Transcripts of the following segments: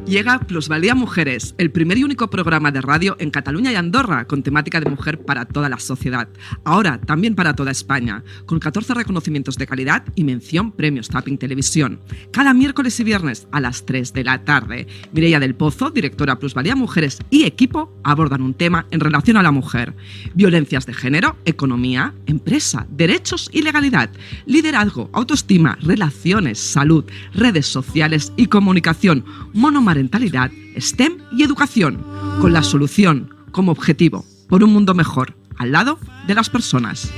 Llega Plusvalía Mujeres, el primer y único programa de radio en Cataluña y Andorra con temática de mujer para toda la sociedad. Ahora también para toda España, con 14 reconocimientos de calidad y mención Premios Tapping Televisión. Cada miércoles y viernes a las 3 de la tarde. Mireia del Pozo, directora Plusvalía Mujeres y equipo abordan un tema en relación a la mujer. Violencias de género, economía, empresa, derechos y legalidad, liderazgo, autoestima, relaciones, salud, redes sociales y comunicación, monomarentalidad, STEM y educación, con la solución como objetivo por un mundo mejor, al lado de las personas.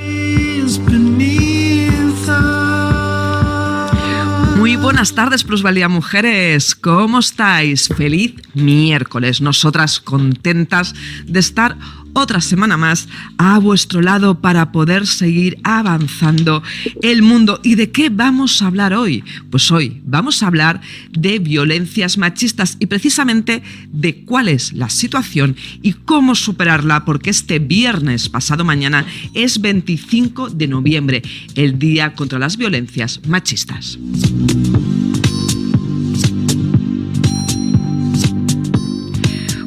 Muy buenas tardes, Plusvalía Mujeres. ¿Cómo estáis? Feliz miércoles. Nosotras contentas de estar otra semana más a vuestro lado para poder seguir avanzando el mundo. ¿Y de qué vamos a hablar hoy? Pues hoy vamos a hablar de violencias machistas y precisamente de cuál es la situación y cómo superarla, porque este viernes, pasado mañana, es 25 de noviembre, el Día contra las Violencias Machistas.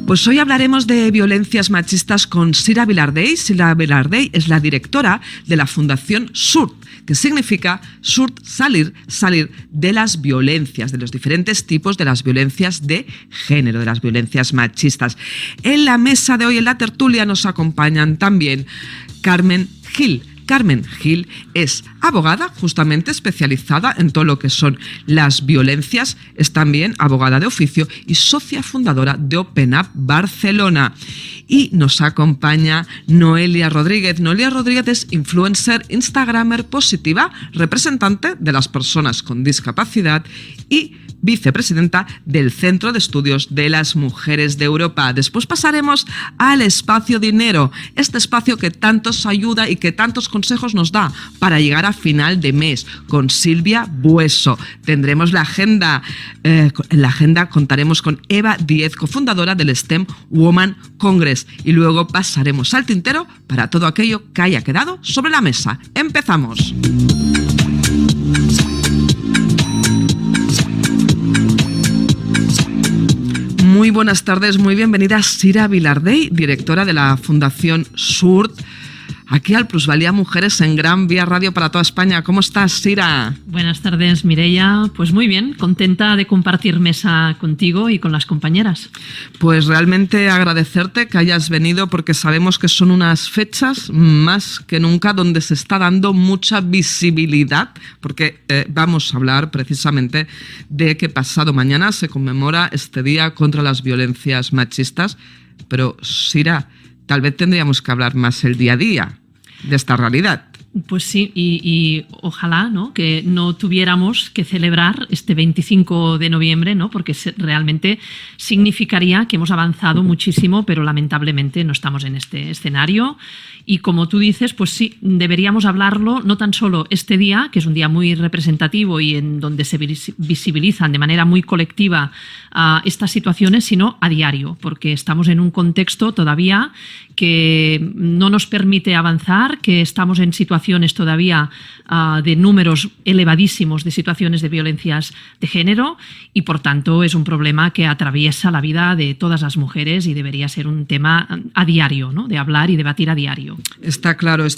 Pues hoy hablaremos de violencias machistas con Sira Vilardell. Sira Vilardell es la directora de la Fundación SURT, que significa SURT, salir de las violencias, de los diferentes tipos de las violencias de género, de las violencias machistas. En la mesa de hoy, en la tertulia, nos acompañan también Carmen Gil. Carmen Gil es abogada, justamente especializada en todo lo que son las violencias, es también abogada de oficio y socia fundadora de Open Up Barcelona. Y nos acompaña Noelia Rodríguez. Noelia Rodríguez es influencer, instagramer positiva, representante de las personas con discapacidad y vicepresidenta del Centro de Estudios de las Mujeres de Europa. Después pasaremos al espacio dinero, este espacio que tantos ayuda y que tantos consejos nos da para llegar a final de mes, con Silvia Bueso. Tendremos la agenda, en la agenda contaremos con Eva Díez, cofundadora del STEM Woman Congress, y luego pasaremos al tintero para todo aquello que haya quedado sobre la mesa. ¡Empezamos! Muy buenas tardes, muy bienvenida Sira Vilardell, directora de la Fundación SURT, aquí al Plusvalía Mujeres en Gran Vía Radio para toda España. ¿Cómo estás, Sira? Buenas tardes, Mireia. Pues muy bien, contenta de compartir mesa contigo y con las compañeras. Pues realmente agradecerte que hayas venido, porque sabemos que son unas fechas más que nunca donde se está dando mucha visibilidad, porque vamos a hablar precisamente de que pasado mañana se conmemora este Día contra las Violencias Machistas. Pero, Sira, tal vez tendríamos que hablar más el día a día de esta realidad. Pues sí, y ojalá, ¿no?, que no tuviéramos que celebrar este 25 de noviembre, ¿no?, porque realmente significaría que hemos avanzado muchísimo, pero lamentablemente no estamos en este escenario. Y como tú dices, pues sí, deberíamos hablarlo no tan solo este día, que es un día muy representativo y en donde se visibilizan de manera muy colectiva estas situaciones, sino a diario, porque estamos en un contexto todavía que no nos permite avanzar, que estamos en situaciones todavía de números elevadísimos de situaciones de violencias de género y, por tanto, es un problema que atraviesa la vida de todas las mujeres y debería ser un tema a diario, ¿no?, de hablar y debatir a diario. Está claro,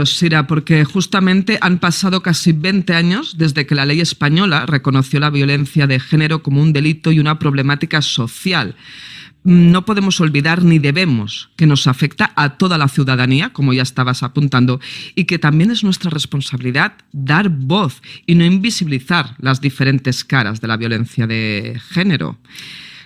Sira, porque justamente han pasado casi 20 años desde que la ley española reconoció la violencia de género como un delito y una problemática social. No podemos olvidar ni debemos que nos afecta a toda la ciudadanía, como ya estabas apuntando, y que también es nuestra responsabilidad dar voz y no invisibilizar las diferentes caras de la violencia de género.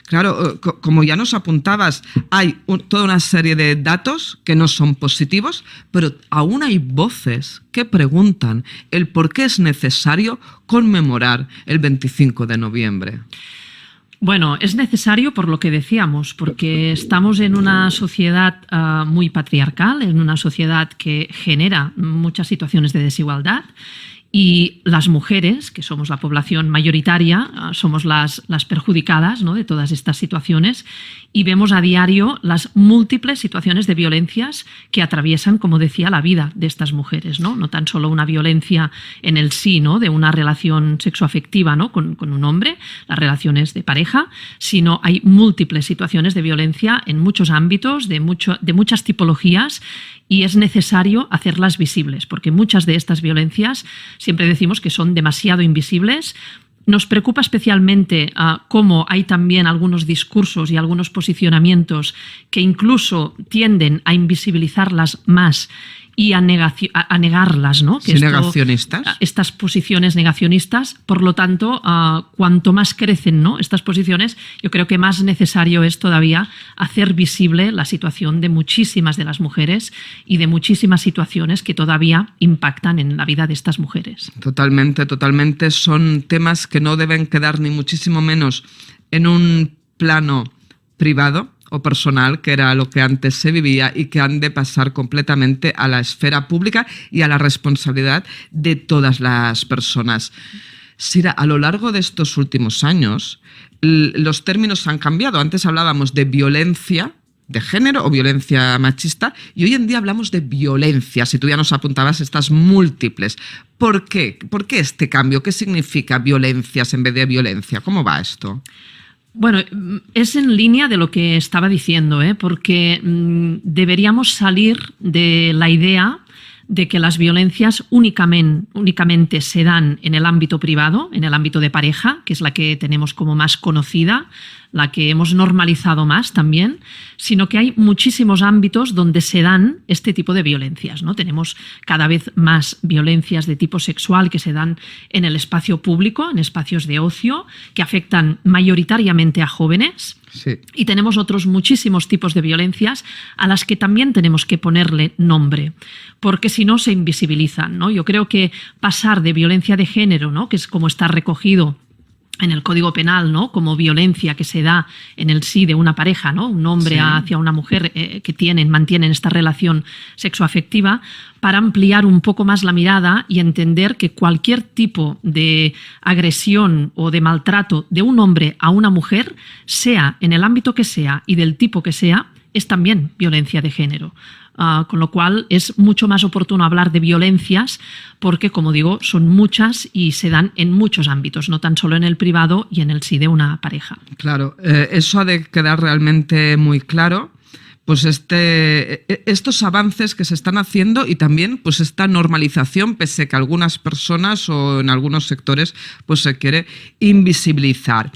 Claro, como ya nos apuntabas, hay toda una serie de datos que no son positivos, pero aún hay voces que preguntan el por qué es necesario conmemorar el 25 de noviembre. Bueno, es necesario por lo que decíamos, porque estamos en una sociedad muy patriarcal, en una sociedad que genera muchas situaciones de desigualdad Y las mujeres, que somos la población mayoritaria, somos las perjudicadas, ¿no?, de todas estas situaciones, y vemos a diario las múltiples situaciones de violencias que atraviesan, como decía, la vida de estas mujeres, ¿no? No tan solo una violencia en el sí, ¿no?, de una relación sexoafectiva, ¿no?, con un hombre, las relaciones de pareja, sino hay múltiples situaciones de violencia en muchos ámbitos, de muchas tipologías, y es necesario hacerlas visibles, porque muchas de estas violencias siempre decimos que son demasiado invisibles. Nos preocupa especialmente cómo hay también algunos discursos y algunos posicionamientos que incluso tienden a invisibilizarlas más y a negarlas, ¿no? Que negacionistas. Estas posiciones negacionistas. Por lo tanto, cuanto más crecen, ¿no?, estas posiciones, yo creo que más necesario es todavía hacer visible la situación de muchísimas de las mujeres y de muchísimas situaciones que todavía impactan en la vida de estas mujeres. Totalmente, totalmente. Son temas que no deben quedar ni muchísimo menos en un plano privado o personal, que era lo que antes se vivía, y que han de pasar completamente a la esfera pública y a la responsabilidad de todas las personas. Sira, a lo largo de estos últimos años, los términos han cambiado. Antes hablábamos de violencia de género o violencia machista, y hoy en día hablamos de violencia, si tú ya nos apuntabas estas múltiples. ¿Por qué? ¿Por qué este cambio? ¿Qué significa violencias en vez de violencia? ¿Cómo va esto? Bueno, es en línea de lo que estaba diciendo, porque deberíamos salir de la idea de que las violencias únicamente se dan en el ámbito privado, en el ámbito de pareja, que es la que tenemos como más conocida, la que hemos normalizado más también, sino que hay muchísimos ámbitos donde se dan este tipo de violencias, ¿no? Tenemos cada vez más violencias de tipo sexual que se dan en el espacio público, en espacios de ocio, que afectan mayoritariamente a jóvenes. Sí. Y tenemos otros muchísimos tipos de violencias a las que también tenemos que ponerle nombre, porque si no se invisibilizan, ¿no? Yo creo que pasar de violencia de género, ¿no?, que es como está recogido en el Código Penal, ¿no?, como violencia que se da en el sí de una pareja, ¿no?, un hombre sí, hacia una mujer que mantienen esta relación sexoafectiva, para ampliar un poco más la mirada y entender que cualquier tipo de agresión o de maltrato de un hombre a una mujer, sea en el ámbito que sea y del tipo que sea, es también violencia de género. Con lo cual es mucho más oportuno hablar de violencias porque, como digo, son muchas y se dan en muchos ámbitos, no tan solo en el privado y en el sí de una pareja. Claro, eso ha de quedar realmente muy claro. Pues estos avances que se están haciendo y también pues esta normalización, pese a que algunas personas o en algunos sectores pues se quiere invisibilizar.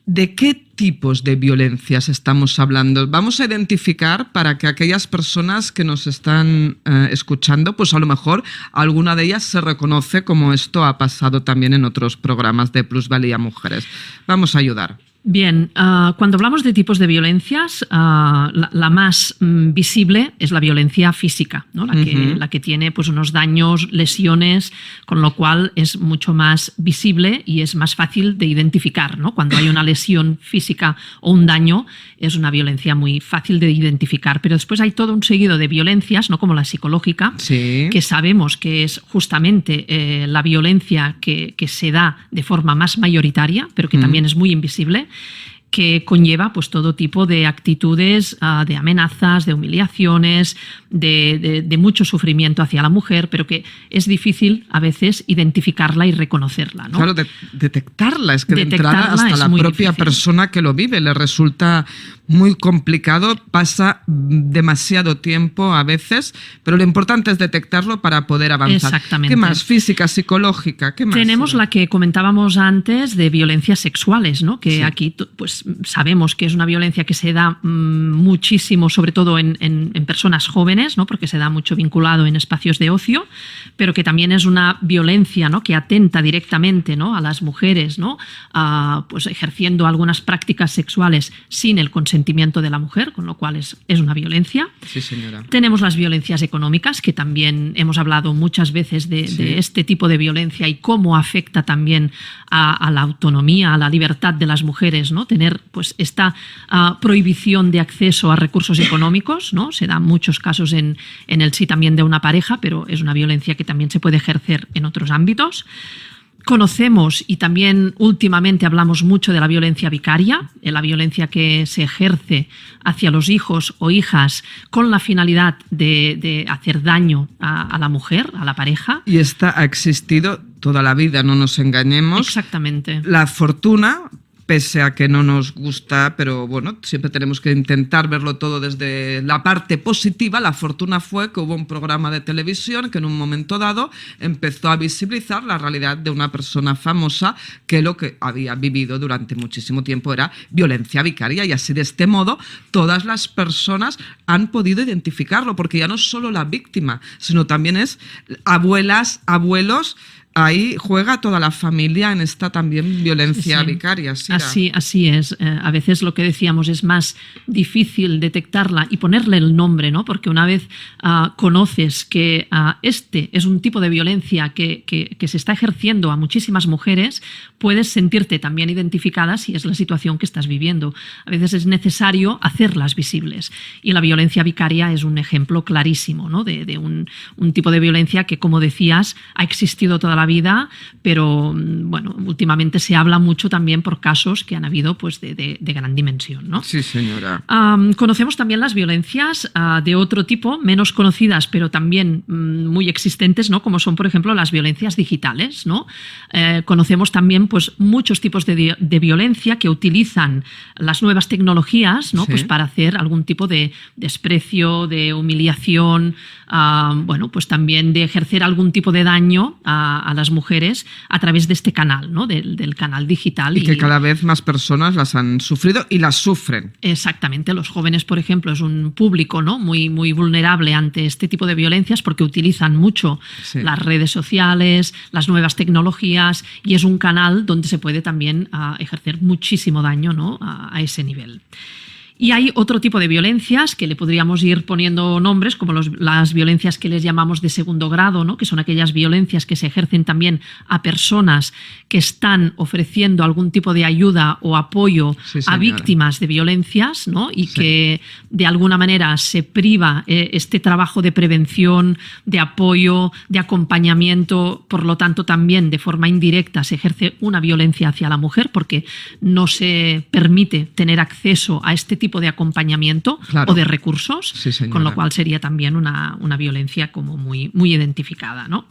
¿De qué tipos de violencias estamos hablando? Vamos a identificar para que aquellas personas que nos están escuchando, pues a lo mejor alguna de ellas se reconoce, como esto ha pasado también en otros programas de Plusvalía Mujeres. Vamos a ayudar. Bien, cuando hablamos de tipos de violencias, la más visible es la violencia física, ¿no? La que tiene pues, unos daños, lesiones, con lo cual es mucho más visible y es más fácil de identificar, ¿no? Cuando hay una lesión física o un daño, es una violencia muy fácil de identificar. Pero después hay todo un seguido de violencias, no como la psicológica, sí, que sabemos que es justamente la violencia que se da de forma más mayoritaria, pero que también es muy invisible, que conlleva pues, todo tipo de actitudes, de amenazas, de humiliaciones, de mucho sufrimiento hacia la mujer, pero que es difícil a veces identificarla y reconocerla, ¿no? Claro, detectarla, es que de entrada hasta la propia persona que lo vive le resulta muy complicado, pasa demasiado tiempo a veces, pero lo importante es detectarlo para poder avanzar. Exactamente. ¿Qué más? ¿Física, psicológica? ¿Qué más? Tenemos la que comentábamos antes de violencias sexuales, ¿no? Que sí, aquí pues sabemos que es una violencia que se da muchísimo, sobre todo en personas jóvenes, ¿no? Porque se da mucho vinculado en espacios de ocio, pero que también es una violencia, ¿no? Que atenta directamente, ¿no? A las mujeres, ¿no? Pues ejerciendo algunas prácticas sexuales sin el consentimiento de la mujer, con lo cual es una violencia. Sí, señora. Tenemos las violencias económicas, que también hemos hablado muchas veces de este tipo de violencia y cómo afecta también a la autonomía, a la libertad de las mujeres, ¿no? Tener tener pues esta prohibición de acceso a recursos económicos, ¿no? Se dan muchos casos en el sí también de una pareja, pero es una violencia que también se puede ejercer en otros ámbitos. Conocemos y también últimamente hablamos mucho de la violencia vicaria, la violencia que se ejerce hacia los hijos o hijas con la finalidad de hacer daño a la mujer, a la pareja. Y esta ha existido toda la vida, no nos engañemos. Exactamente. La fortuna, pese a que no nos gusta, pero bueno, siempre tenemos que intentar verlo todo desde la parte positiva. La fortuna fue que hubo un programa de televisión que en un momento dado empezó a visibilizar la realidad de una persona famosa que lo que había vivido durante muchísimo tiempo era violencia vicaria, y así de este modo todas las personas han podido identificarlo, porque ya no es solo la víctima, sino también es abuelas, abuelos. Ahí juega toda la familia en esta también violencia vicaria. Sira. Así es. A veces lo que decíamos es más difícil detectarla y ponerle el nombre, ¿no? Porque una vez conoces que este es un tipo de violencia que se está ejerciendo a muchísimas mujeres, puedes sentirte también identificada si es la situación que estás viviendo. A veces es necesario hacerlas visibles. Y la violencia vicaria es un ejemplo clarísimo, ¿no? de un tipo de violencia que, como decías, ha existido toda la vida, pero bueno, últimamente se habla mucho también por casos que han habido pues de gran dimensión, ¿no? Sí, señora. Conocemos también las violencias de otro tipo, menos conocidas, pero también muy existentes, ¿no? Como son, por ejemplo, las violencias digitales, ¿no? Conocemos también pues muchos tipos de violencia que utilizan las nuevas tecnologías, ¿no? Sí. Pues para hacer algún tipo de desprecio, de humillación, bueno, pues también de ejercer algún tipo de daño a las mujeres a través de este canal, ¿no? del canal digital. Y que cada vez más personas las han sufrido y las sufren. Exactamente. Los jóvenes, por ejemplo, es un público, ¿no? muy vulnerable ante este tipo de violencias porque utilizan mucho las redes sociales, las nuevas tecnologías, y es un canal donde se puede también ejercer muchísimo daño, ¿no? a ese nivel. Y hay otro tipo de violencias que le podríamos ir poniendo nombres, como las violencias que les llamamos de segundo grado, ¿no? Que son aquellas violencias que se ejercen también a personas que están ofreciendo algún tipo de ayuda o apoyo a víctimas de violencias, ¿no? Y que de alguna manera se priva este trabajo de prevención, de apoyo, de acompañamiento. Por lo tanto, también de forma indirecta se ejerce una violencia hacia la mujer porque no se permite tener acceso a este tipo de acompañamiento o de recursos, con lo cual sería también una violencia como muy identificada, ¿no?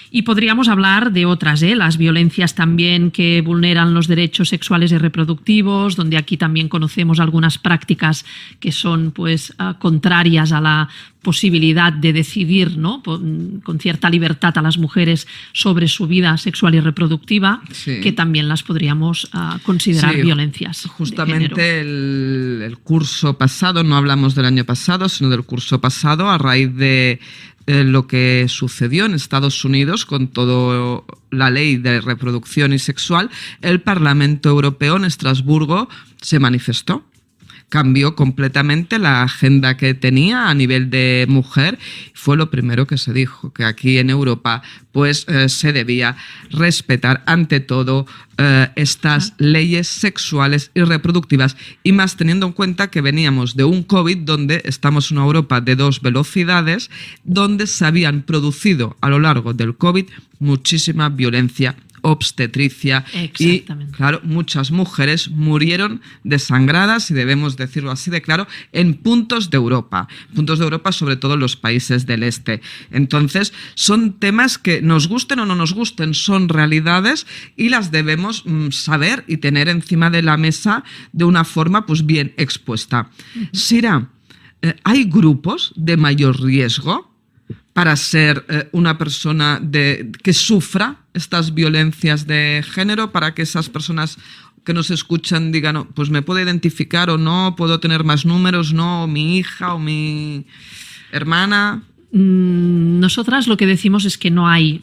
Y podríamos hablar de otras, las violencias también que vulneran los derechos sexuales y reproductivos, donde aquí también conocemos algunas prácticas que son pues contrarias a la posibilidad de decidir, ¿no? Con cierta libertad a las mujeres sobre su vida sexual y reproductiva, que también las podríamos considerar violencias. Justamente el curso pasado, no hablamos del año pasado, sino del curso pasado, a raíz de lo que sucedió en Estados Unidos con toda la ley de reproducción y sexual, el Parlamento Europeo en Estrasburgo se manifestó. Cambió completamente la agenda que tenía a nivel de mujer. Fue lo primero que se dijo, que aquí en Europa pues se debía respetar ante todo estas leyes sexuales y reproductivas, y más teniendo en cuenta que veníamos de un COVID donde estamos en una Europa de dos velocidades, donde se habían producido a lo largo del COVID muchísima violencia obstetricia y, claro, muchas mujeres murieron desangradas, y debemos decirlo así de claro, en puntos de Europa sobre todo en los países del este. Entonces, son temas que nos gusten o no nos gusten, son realidades y las debemos saber y tener encima de la mesa de una forma pues bien expuesta. Sira, ¿hay grupos de mayor riesgo para ser una persona que sufra estas violencias de género, para que esas personas que nos escuchan digan, no, pues me puedo identificar o no, puedo tener más números, no, o mi hija o mi hermana? Nosotras lo que decimos es que no hay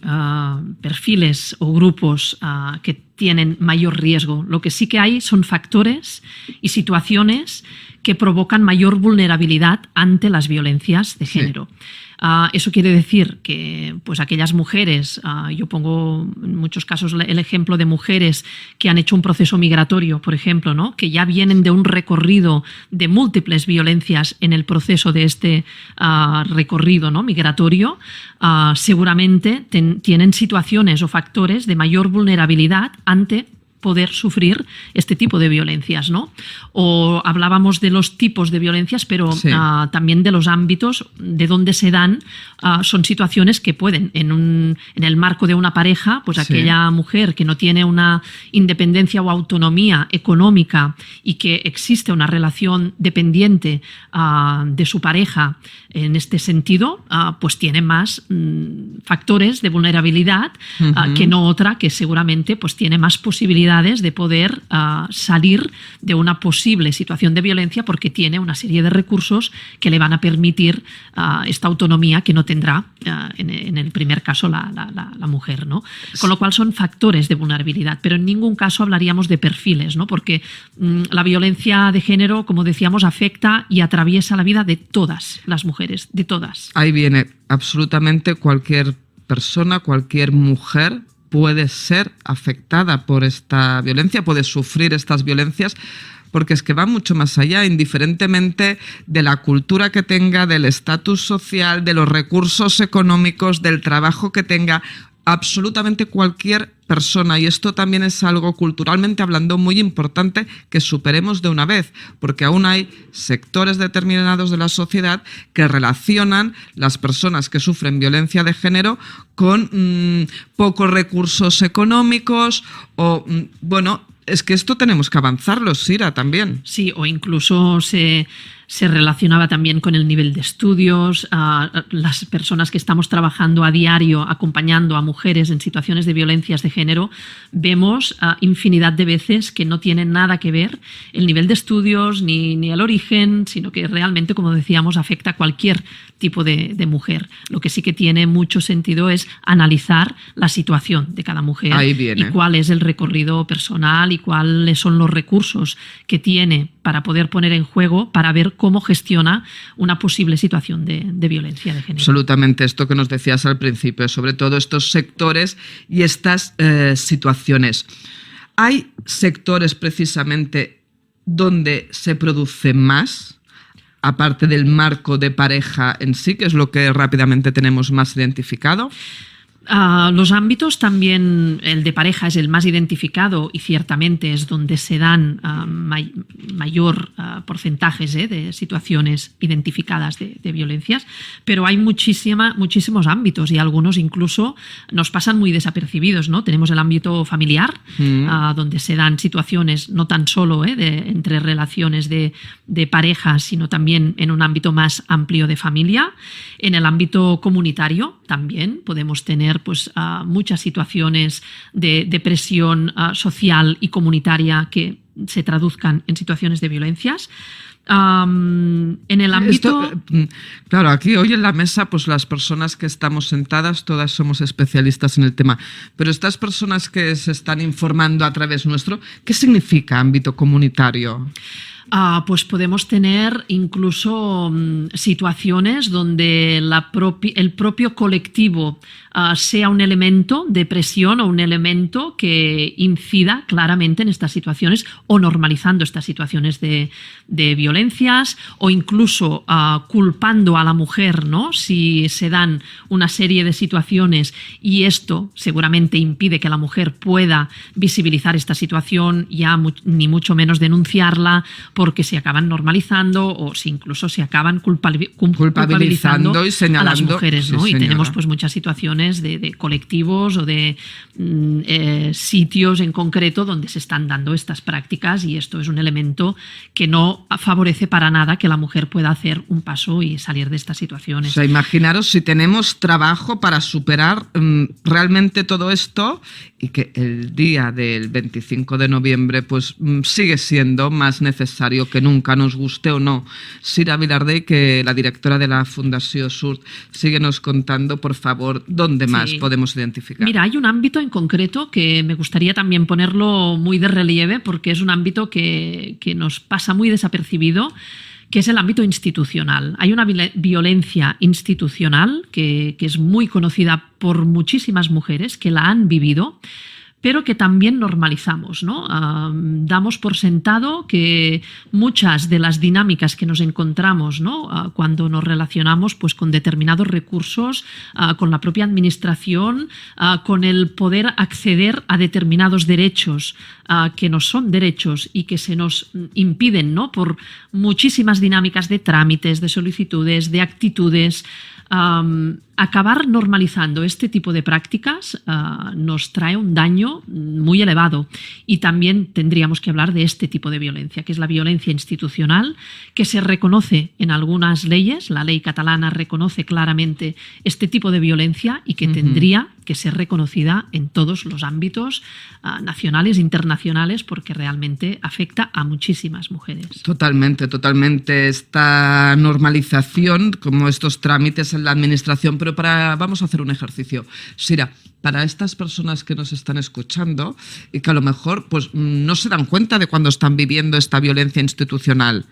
perfiles o grupos que tienen mayor riesgo. Lo que sí que hay son factores y situaciones que provocan mayor vulnerabilidad ante las violencias de género. Sí. Eso quiere decir que pues, aquellas mujeres, yo pongo en muchos casos el ejemplo de mujeres que han hecho un proceso migratorio, por ejemplo, ¿no? Que ya vienen de un recorrido de múltiples violencias en el proceso de este recorrido, ¿no? migratorio, seguramente tienen situaciones o factores de mayor vulnerabilidad ante poder sufrir este tipo de violencias, ¿no? O hablábamos de los tipos de violencias, pero sí. También de los ámbitos de donde se dan. Son situaciones que pueden, en el marco de una pareja, pues sí. Aquella mujer que no tiene una independencia o autonomía económica y que existe una relación dependiente de su pareja en este sentido, pues tiene más factores de vulnerabilidad que no otra que seguramente pues tiene más posibilidades de poder salir de una posible situación de violencia porque tiene una serie de recursos que le van a permitir esta autonomía que no tendrá en el primer caso la mujer, ¿no? Con lo cual son factores de vulnerabilidad, pero en ningún caso hablaríamos de perfiles, ¿no? Porque la violencia de género, como decíamos, afecta y atraviesa la vida de todas las mujeres, de todas. Ahí viene absolutamente cualquier persona, cualquier mujer puede ser afectada por esta violencia, puede sufrir estas violencias, porque es que va mucho más allá, indiferentemente de la cultura que tenga, del estatus social, de los recursos económicos, del trabajo que tenga. Absolutamente cualquier persona, y esto también es algo culturalmente hablando muy importante que superemos de una vez, porque aún hay sectores determinados de la sociedad que relacionan las personas que sufren violencia de género con pocos recursos económicos o, bueno, es que esto tenemos que avanzarlo, Sira, también. Sí, o incluso se relacionaba también con el nivel de estudios. Las personas que estamos trabajando a diario acompañando a mujeres en situaciones de violencias de género, vemos infinidad de veces que no tiene nada que ver el nivel de estudios ni el origen, sino que realmente, como decíamos, afecta a cualquier tipo de mujer. Lo que sí que tiene mucho sentido es analizar la situación de cada mujer. Ahí viene. Y cuál es el recorrido personal y cuáles son los recursos que tiene para poder poner en juego, para ver cómo gestiona una posible situación de violencia de género. Absolutamente, esto que nos decías al principio, sobre todo estos sectores y estas situaciones. ¿Hay sectores precisamente donde se produce más, aparte del marco de pareja en sí, que es lo que rápidamente tenemos más identificado? Los ámbitos también, el de pareja es el más identificado y ciertamente es donde se dan mayor porcentajes de situaciones identificadas de violencias, pero hay muchísimos ámbitos y algunos incluso nos pasan muy desapercibidos, ¿no? Tenemos el ámbito familiar, donde se dan situaciones no tan solo entre relaciones de pareja, sino también en un ámbito más amplio de familia. En el ámbito comunitario también podemos tener pues, muchas situaciones de presión social y comunitaria que se traduzcan en situaciones de violencias. En el ámbito... claro, aquí hoy en la mesa, pues las personas que estamos sentadas, todas somos especialistas en el tema, pero estas personas que se están informando a través nuestro, ¿qué significa ámbito comunitario? Pues podemos tener incluso situaciones donde el propio colectivo sea un elemento de presión o un elemento que incida claramente en estas situaciones o normalizando estas situaciones de violencias o incluso culpando a la mujer, ¿no? Si se dan una serie de situaciones y esto seguramente impide que la mujer pueda visibilizar esta situación, ya ni mucho menos denunciarla, porque se acaban normalizando o si incluso se acaban culpabilizando y señalando a las mujeres, ¿no? Sí, y tenemos pues muchas situaciones de colectivos o de sitios en concreto donde se están dando estas prácticas y esto es un elemento que no favorece favorece para nada que la mujer pueda hacer un paso y salir de estas situaciones. O sea, imaginaros si tenemos trabajo para superar realmente todo esto y que el día del 25 de noviembre pues sigue siendo más necesario que nunca, nos guste o no. Sira Vilardell, que la directora de la Fundació SURT, síguenos contando, por favor, dónde más podemos identificar. Mira, hay un ámbito en concreto que me gustaría también ponerlo muy de relieve porque es un ámbito que nos pasa muy desapercibido, que es el ámbito institucional. Hay una violencia institucional que es muy conocida por muchísimas mujeres que la han vivido, pero que también normalizamos, ¿no? Damos por sentado que muchas de las dinámicas que nos encontramos, ¿no? Cuando nos relacionamos pues, con determinados recursos, con la propia administración, con el poder acceder a determinados derechos que no son derechos y que se nos impiden, ¿no? Por muchísimas dinámicas de trámites, de solicitudes, de actitudes. Acabar normalizando este tipo de prácticas nos trae un daño muy elevado y también tendríamos que hablar de este tipo de violencia, que es la violencia institucional, que se reconoce en algunas leyes. La ley catalana reconoce claramente este tipo de violencia y que tendría que ser reconocida en todos los ámbitos nacionales e internacionales porque realmente afecta a muchísimas mujeres. Totalmente, totalmente. Esta normalización, como estos trámites en la administración, pero vamos a hacer un ejercicio. Sira, para estas personas que nos están escuchando y que a lo mejor pues, no se dan cuenta de cuando están viviendo esta violencia institucional,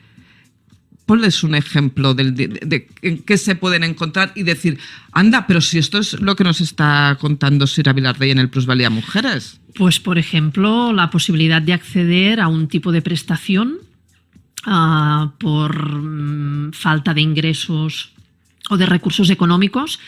ponles un ejemplo de en qué se pueden encontrar y decir, anda, pero si esto es lo que nos está contando Sira Vilardell en el Plusvalía Mujeres. Pues, por ejemplo, la posibilidad de acceder a un tipo de prestación por falta de ingresos o de recursos económicos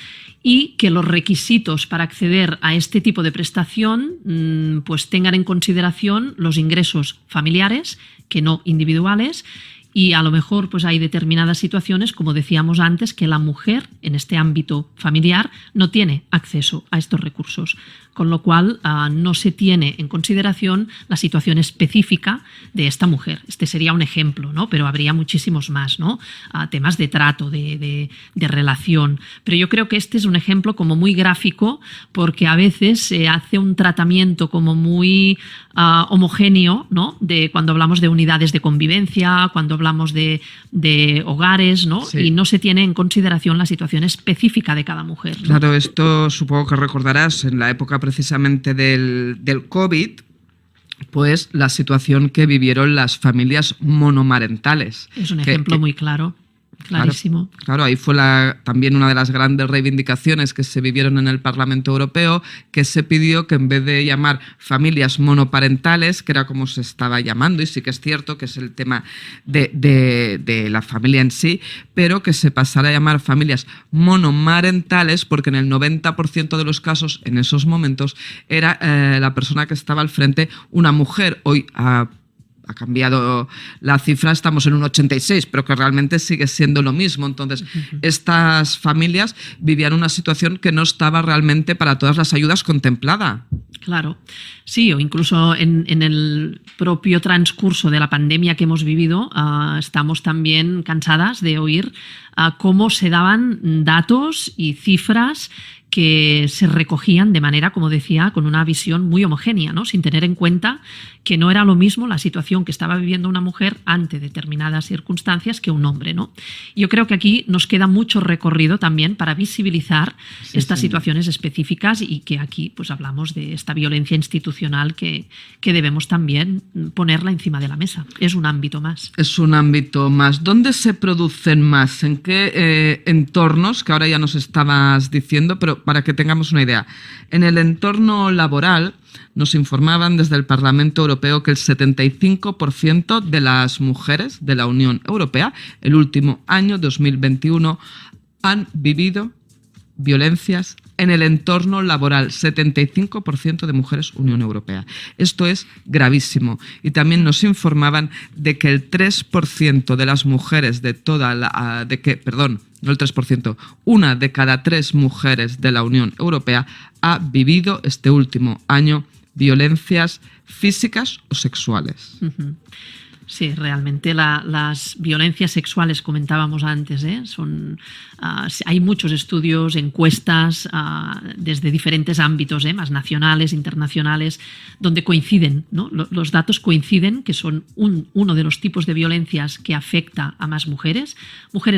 y que los requisitos para acceder a este tipo de prestación pues tengan en consideración los ingresos familiares, que no individuales, y a lo mejor pues hay determinadas situaciones, como decíamos antes, que la mujer en este ámbito familiar no tiene acceso a estos recursos, con lo cual no se tiene en consideración la situación específica de esta mujer. Este sería un ejemplo, ¿no? Pero habría muchísimos más, ¿no? Temas de trato, de relación. Pero yo creo que este es un ejemplo como muy gráfico porque a veces se hace un tratamiento como muy homogéneo, ¿no? De cuando hablamos de unidades de convivencia, cuando hablamos de hogares, ¿no? Sí. Y no se tiene en consideración la situación específica de cada mujer, ¿no? Claro, esto supongo que recordarás en la época precisamente del COVID, pues la situación que vivieron las familias monomarentales. Es un ejemplo muy claro. Clarísimo. Claro, ahí fue también una de las grandes reivindicaciones que se vivieron en el Parlamento Europeo, que se pidió que en vez de llamar familias monoparentales, que era como se estaba llamando, y sí que es cierto que es el tema de la familia en sí, pero que se pasara a llamar familias monomarentales, porque en el 90% de los casos, en esos momentos, era la persona que estaba al frente una mujer. Hoy ha cambiado la cifra, estamos en un 86, pero que realmente sigue siendo lo mismo. Entonces, estas familias vivían una situación que no estaba realmente para todas las ayudas contemplada. Claro, sí, o incluso en el propio transcurso de la pandemia que hemos vivido, estamos también cansadas de oír cómo se daban datos y cifras que se recogían de manera, como decía, con una visión muy homogénea, ¿no? Sin tener en cuenta que no era lo mismo la situación que estaba viviendo una mujer ante determinadas circunstancias que un hombre, ¿no? Yo creo que aquí nos queda mucho recorrido también para visibilizar estas situaciones específicas y que aquí pues hablamos de esta violencia institucional que debemos también ponerla encima de la mesa. Es un ámbito más. Es un ámbito más. ¿Dónde se producen más? ¿En qué entornos? Que ahora ya nos estabas diciendo, pero para que tengamos una idea. En el entorno laboral nos informaban desde el Parlamento Europeo que el 75% de las mujeres de la Unión Europea, el último año, 2021, han vivido violencias en el entorno laboral. 75% de mujeres Unión Europea. Esto es gravísimo. Y también nos informaban de que el 3% de las mujeres de toda la... no el 3%, una de cada 3 mujeres de la Unión Europea ha vivido este último año violencias físicas o sexuales. Sí, realmente las violencias sexuales, comentábamos antes, hay muchos estudios, encuestas desde diferentes ámbitos, más nacionales, internacionales, donde coinciden, ¿no? Los datos coinciden que son uno de los tipos de violencias que afecta a más mujeres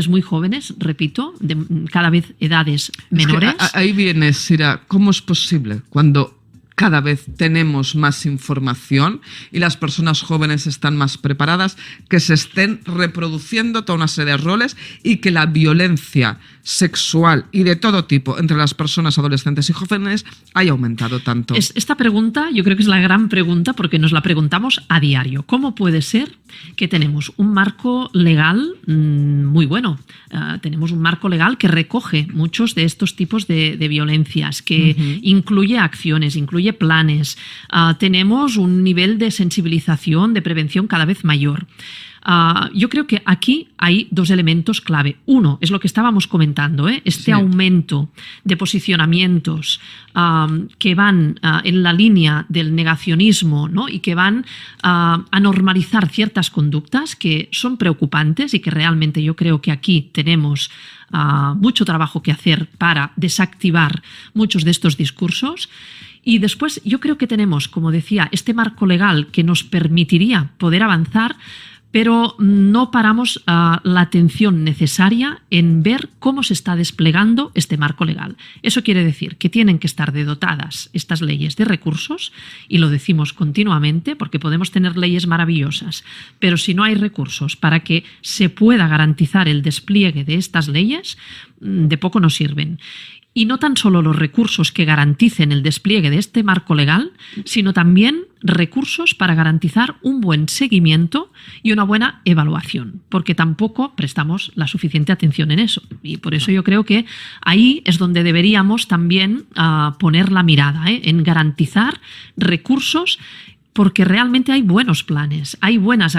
muy jóvenes, repito, de cada vez edades menores. Es que ahí viene, Sira, ¿cómo es posible cuando cada vez tenemos más información y las personas jóvenes están más preparadas, que se estén reproduciendo toda una serie de roles y que la violencia sexual y de todo tipo entre las personas adolescentes y jóvenes haya aumentado tanto? Esta pregunta yo creo que es la gran pregunta, porque nos la preguntamos a diario. ¿Cómo puede ser que tenemos un marco legal muy bueno? Tenemos un marco legal que recoge muchos de estos tipos de violencias, que incluye acciones, incluye planes. Tenemos un nivel de sensibilización, de prevención cada vez mayor. Yo creo que aquí hay dos elementos clave. Uno es lo que estábamos comentando, este aumento de posicionamientos que van en la línea del negacionismo, ¿no? Y que van a normalizar ciertas conductas que son preocupantes y que realmente yo creo que aquí tenemos mucho trabajo que hacer para desactivar muchos de estos discursos. Y después yo creo que tenemos, como decía, este marco legal que nos permitiría poder avanzar, pero no paramos la atención necesaria en ver cómo se está desplegando este marco legal. Eso quiere decir que tienen que estar dotadas estas leyes de recursos, y lo decimos continuamente, porque podemos tener leyes maravillosas, pero si no hay recursos para que se pueda garantizar el despliegue de estas leyes, de poco nos sirven. Y no tan solo los recursos que garanticen el despliegue de este marco legal, sino también recursos para garantizar un buen seguimiento y una buena evaluación, porque tampoco prestamos la suficiente atención en eso. Y por eso yo creo que ahí es donde deberíamos también poner la mirada, en garantizar recursos, porque realmente hay buenos planes, hay buenas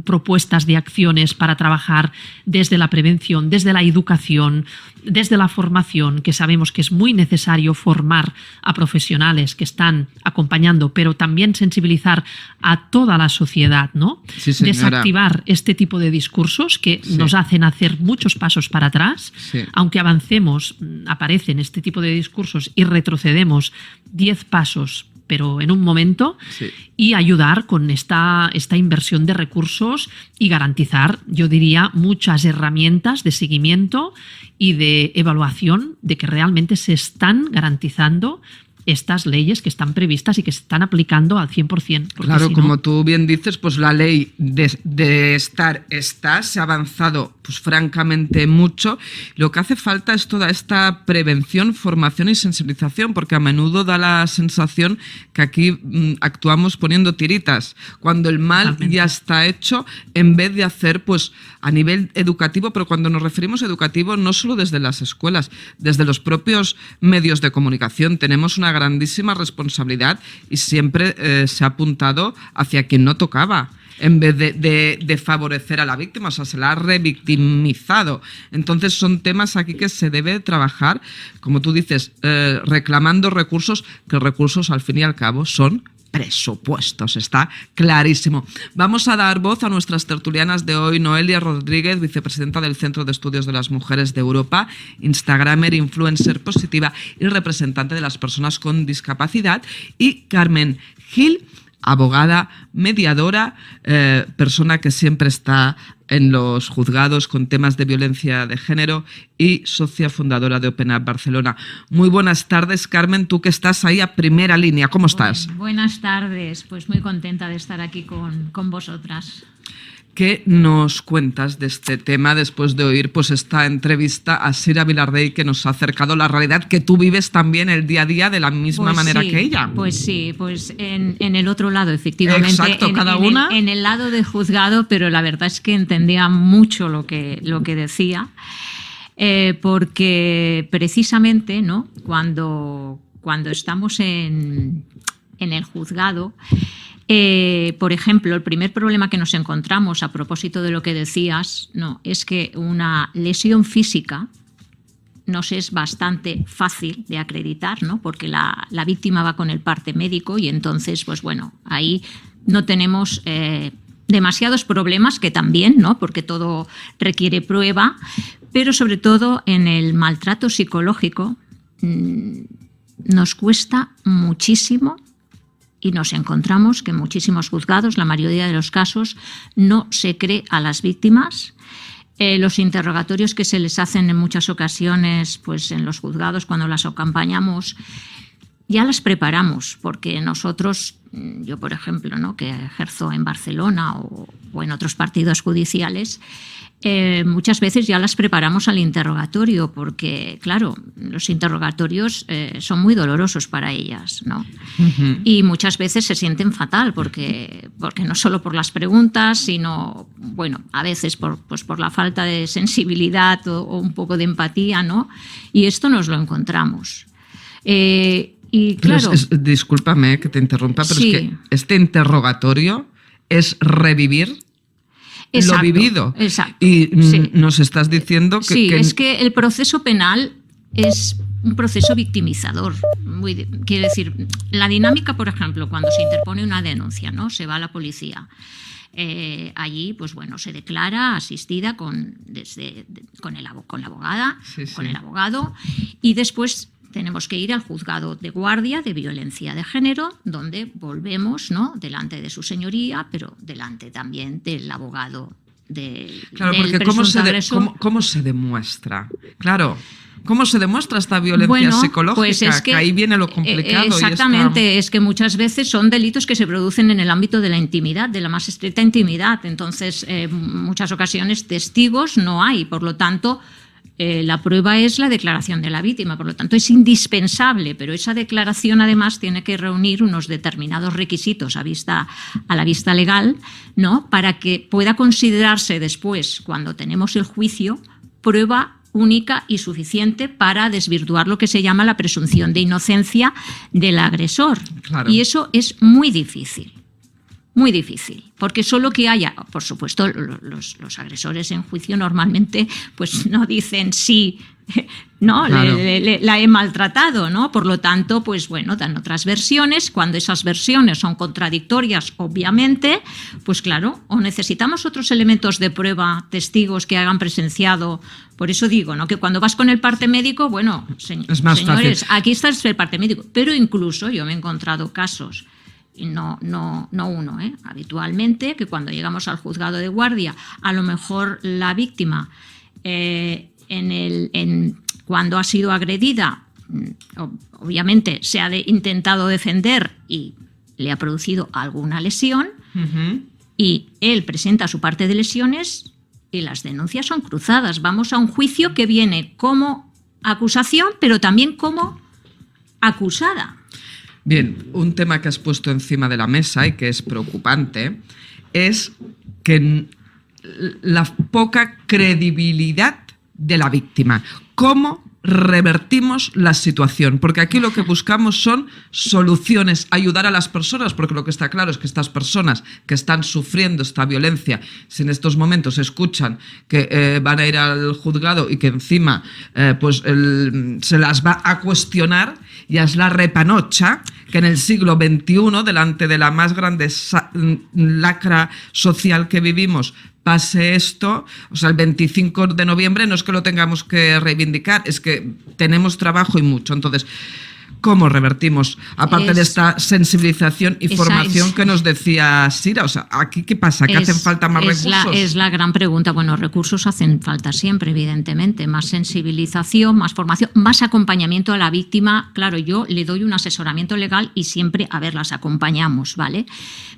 propuestas de acciones para trabajar desde la prevención, desde la educación, desde la formación, que sabemos que es muy necesario formar a profesionales que están acompañando, pero también sensibilizar a toda la sociedad, ¿no? Sí, señora. Desactivar este tipo de discursos que nos hacen hacer muchos pasos para atrás. Sí. Aunque avancemos, aparecen este tipo de discursos y retrocedemos 10 pasos, pero en un momento, y ayudar con esta inversión de recursos y garantizar, yo diría, muchas herramientas de seguimiento y de evaluación de que realmente se están garantizando estas leyes que están previstas y que se están aplicando al 100%. Claro, si no, como tú bien dices, pues la ley de estar está, se ha avanzado pues francamente mucho. Lo que hace falta es toda esta prevención, formación y sensibilización, porque a menudo da la sensación que aquí actuamos poniendo tiritas, cuando el mal totalmente ya está hecho, en vez de hacer pues a nivel educativo, pero cuando nos referimos a educativo no solo desde las escuelas, desde los propios medios de comunicación tenemos una grandísima responsabilidad, y siempre se ha apuntado hacia quien no tocaba, en vez de favorecer a la víctima, o sea, se la ha revictimizado. Entonces son temas aquí que se debe trabajar, como tú dices, reclamando recursos, que recursos al fin y al cabo son presupuestos, está clarísimo. Vamos a dar voz a nuestras tertulianas de hoy: Noelia Rodríguez, vicepresidenta del Centro de Estudios de las Mujeres de Europa, instagramer, influencer positiva y representante de las personas con discapacidad, y Carmen Gil, abogada, mediadora, persona que siempre está en los juzgados con temas de violencia de género y socia fundadora de Open Up Barcelona. Muy buenas tardes, Carmen, tú que estás ahí a primera línea. ¿Cómo estás? Buenas tardes, pues muy contenta de estar aquí con vosotras. ¿Qué nos cuentas de este tema después de oír pues esta entrevista a Sira Vilardell, que nos ha acercado la realidad que tú vives también el día a día de la misma manera que ella? Pues sí, pues en el otro lado, efectivamente. Exacto, cada una. En el lado del juzgado, pero la verdad es que entendía mucho lo que decía, porque precisamente, ¿no?, cuando estamos en el juzgado, por ejemplo, el primer problema que nos encontramos, a propósito de lo que decías, no, es que una lesión física nos es bastante fácil de acreditar, ¿no?, porque la víctima va con el parte médico, y entonces, pues bueno, ahí no tenemos demasiados problemas, que también, ¿no? Porque todo requiere prueba, pero sobre todo en el maltrato psicológico nos cuesta muchísimo y nos encontramos que en muchísimos juzgados, la mayoría de los casos, no se cree a las víctimas. Los interrogatorios que se les hacen en muchas ocasiones, pues en los juzgados, cuando las acompañamos, ya las preparamos, porque nosotros, yo por ejemplo, ¿no?, que ejerzo en Barcelona o en otros partidos judiciales, muchas veces ya las preparamos al interrogatorio, porque, claro, los interrogatorios son muy dolorosos para ellas, ¿no? Uh-huh. Y muchas veces se sienten fatal, porque no solo por las preguntas, sino, bueno, a veces por la falta de sensibilidad o un poco de empatía, ¿no? Y esto nos lo encontramos. Y claro, discúlpame que te interrumpa, pero sí, es que este interrogatorio es revivir lo vivido. Exacto. Y nos estás diciendo que... Sí, es que el proceso penal es un proceso victimizador. Quiere decir, la dinámica, por ejemplo, cuando se interpone una denuncia, ¿no?, se va a la policía. Allí, pues bueno, se declara asistida con la abogada, sí, con el abogado, y después tenemos que ir al juzgado de guardia de violencia de género, donde volvemos, ¿no?, delante de su señoría, pero delante también del abogado del presunto agresor. ¿Cómo se demuestra? Claro, ¿cómo se demuestra esta violencia psicológica? Pues es que ahí viene lo complicado. Exactamente, es que muchas veces son delitos que se producen en el ámbito de la intimidad, de la más estricta intimidad. Entonces, en muchas ocasiones testigos no hay, por lo tanto, la prueba es la declaración de la víctima, por lo tanto es indispensable, pero esa declaración además tiene que reunir unos determinados requisitos a la vista legal, ¿no?, para que pueda considerarse después, cuando tenemos el juicio, prueba única y suficiente para desvirtuar lo que se llama la presunción de inocencia del agresor. Claro. Y eso es muy difícil. Muy difícil, porque solo que haya, por supuesto, los agresores en juicio normalmente pues no dicen sí, no, claro, la he maltratado, ¿no? Por lo tanto, pues bueno, dan otras versiones. Cuando esas versiones son contradictorias, obviamente, pues claro, o necesitamos otros elementos de prueba, testigos que hayan presenciado. Por eso digo, ¿no?, que cuando vas con el parte médico, bueno, es más señores, fácil. Aquí está el parte médico, pero incluso yo me he encontrado casos, no uno, habitualmente, que cuando llegamos al juzgado de guardia, a lo mejor la víctima, cuando ha sido agredida, obviamente se ha intentado defender y le ha producido alguna lesión, uh-huh, y él presenta su parte de lesiones y las denuncias son cruzadas. Vamos a un juicio que viene como acusación, pero también como acusada. Bien, un tema que has puesto encima de la mesa y que es preocupante es que la poca credibilidad de la víctima. ¿Cómo revertimos la situación? Porque aquí lo que buscamos son soluciones, ayudar a las personas, porque lo que está claro es que estas personas que están sufriendo esta violencia, si en estos momentos escuchan que van a ir al juzgado y que encima se las va a cuestionar, ya es la repanocha que en el siglo XXI, delante de la más grande lacra social que vivimos, pase esto. O sea, el 25 de noviembre no es que lo tengamos que reivindicar, es que tenemos trabajo y mucho. Entonces, ¿cómo revertimos? Aparte de esta sensibilización y formación que nos decía Sira, o sea, ¿aquí qué pasa? ¿Que hacen falta más recursos? Es la gran pregunta. Bueno, recursos hacen falta siempre, evidentemente. Más sensibilización, más formación, más acompañamiento a la víctima. Claro, yo le doy un asesoramiento legal y siempre, las acompañamos, ¿vale?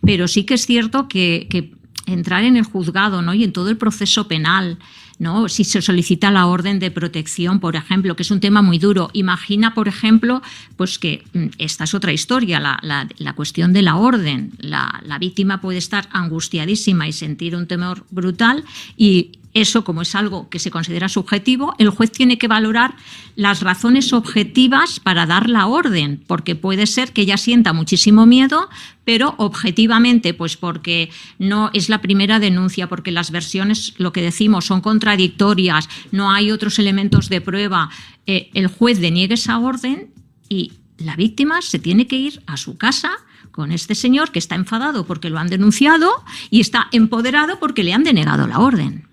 Pero sí que es cierto que entrar en el juzgado, ¿no?, y en todo el proceso penal, ¿no?, si se solicita la orden de protección, por ejemplo, que es un tema muy duro. Imagina, por ejemplo, pues que esta es otra historia, la cuestión de la orden. La víctima puede estar angustiadísima y sentir un temor brutal, y eso, como es algo que se considera subjetivo, el juez tiene que valorar las razones objetivas para dar la orden, porque puede ser que ella sienta muchísimo miedo, pero objetivamente, pues porque no es la primera denuncia, porque las versiones, lo que decimos, son contradictorias, no hay otros elementos de prueba, el juez deniegue esa orden y la víctima se tiene que ir a su casa con este señor que está enfadado porque lo han denunciado y está empoderado porque le han denegado la orden.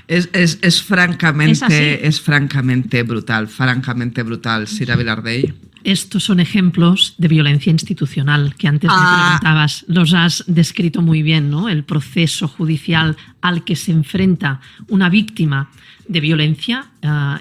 Es francamente brutal, Sira Vilardell. Estos son ejemplos de violencia institucional que antes me preguntabas. Los has descrito muy bien, ¿no? El proceso judicial al que se enfrenta una víctima de violencia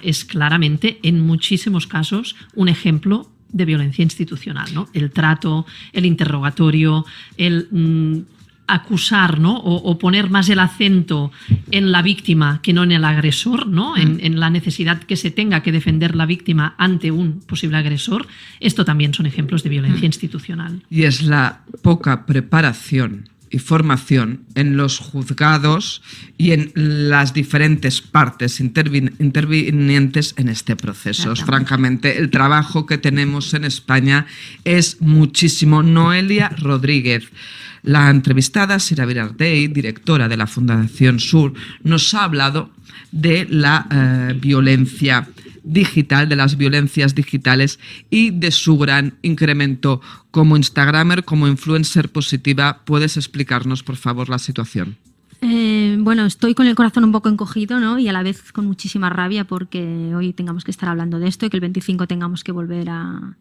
es claramente, en muchísimos casos, un ejemplo de violencia institucional, ¿no? El trato, el interrogatorio, el acusar, ¿no? o poner más el acento en la víctima que no en el agresor, ¿no? En la necesidad que se tenga que defender la víctima ante un posible agresor. Esto también son ejemplos de violencia institucional. Y es la poca preparación y formación en los juzgados y en las diferentes partes intervinientes en este proceso. Francamente, el trabajo que tenemos en España es muchísimo. Noelia Rodríguez, la entrevistada Sira Vilardell, directora de la Fundación SURT, nos ha hablado de la violencia digital, de las violencias digitales y de su gran incremento. Como Instagramer, como influencer positiva, ¿puedes explicarnos, por favor, la situación? Bueno, estoy con el corazón un poco encogido, ¿no? Y a la vez con muchísima rabia porque hoy tengamos que estar hablando de esto y que el 25 tengamos que volver a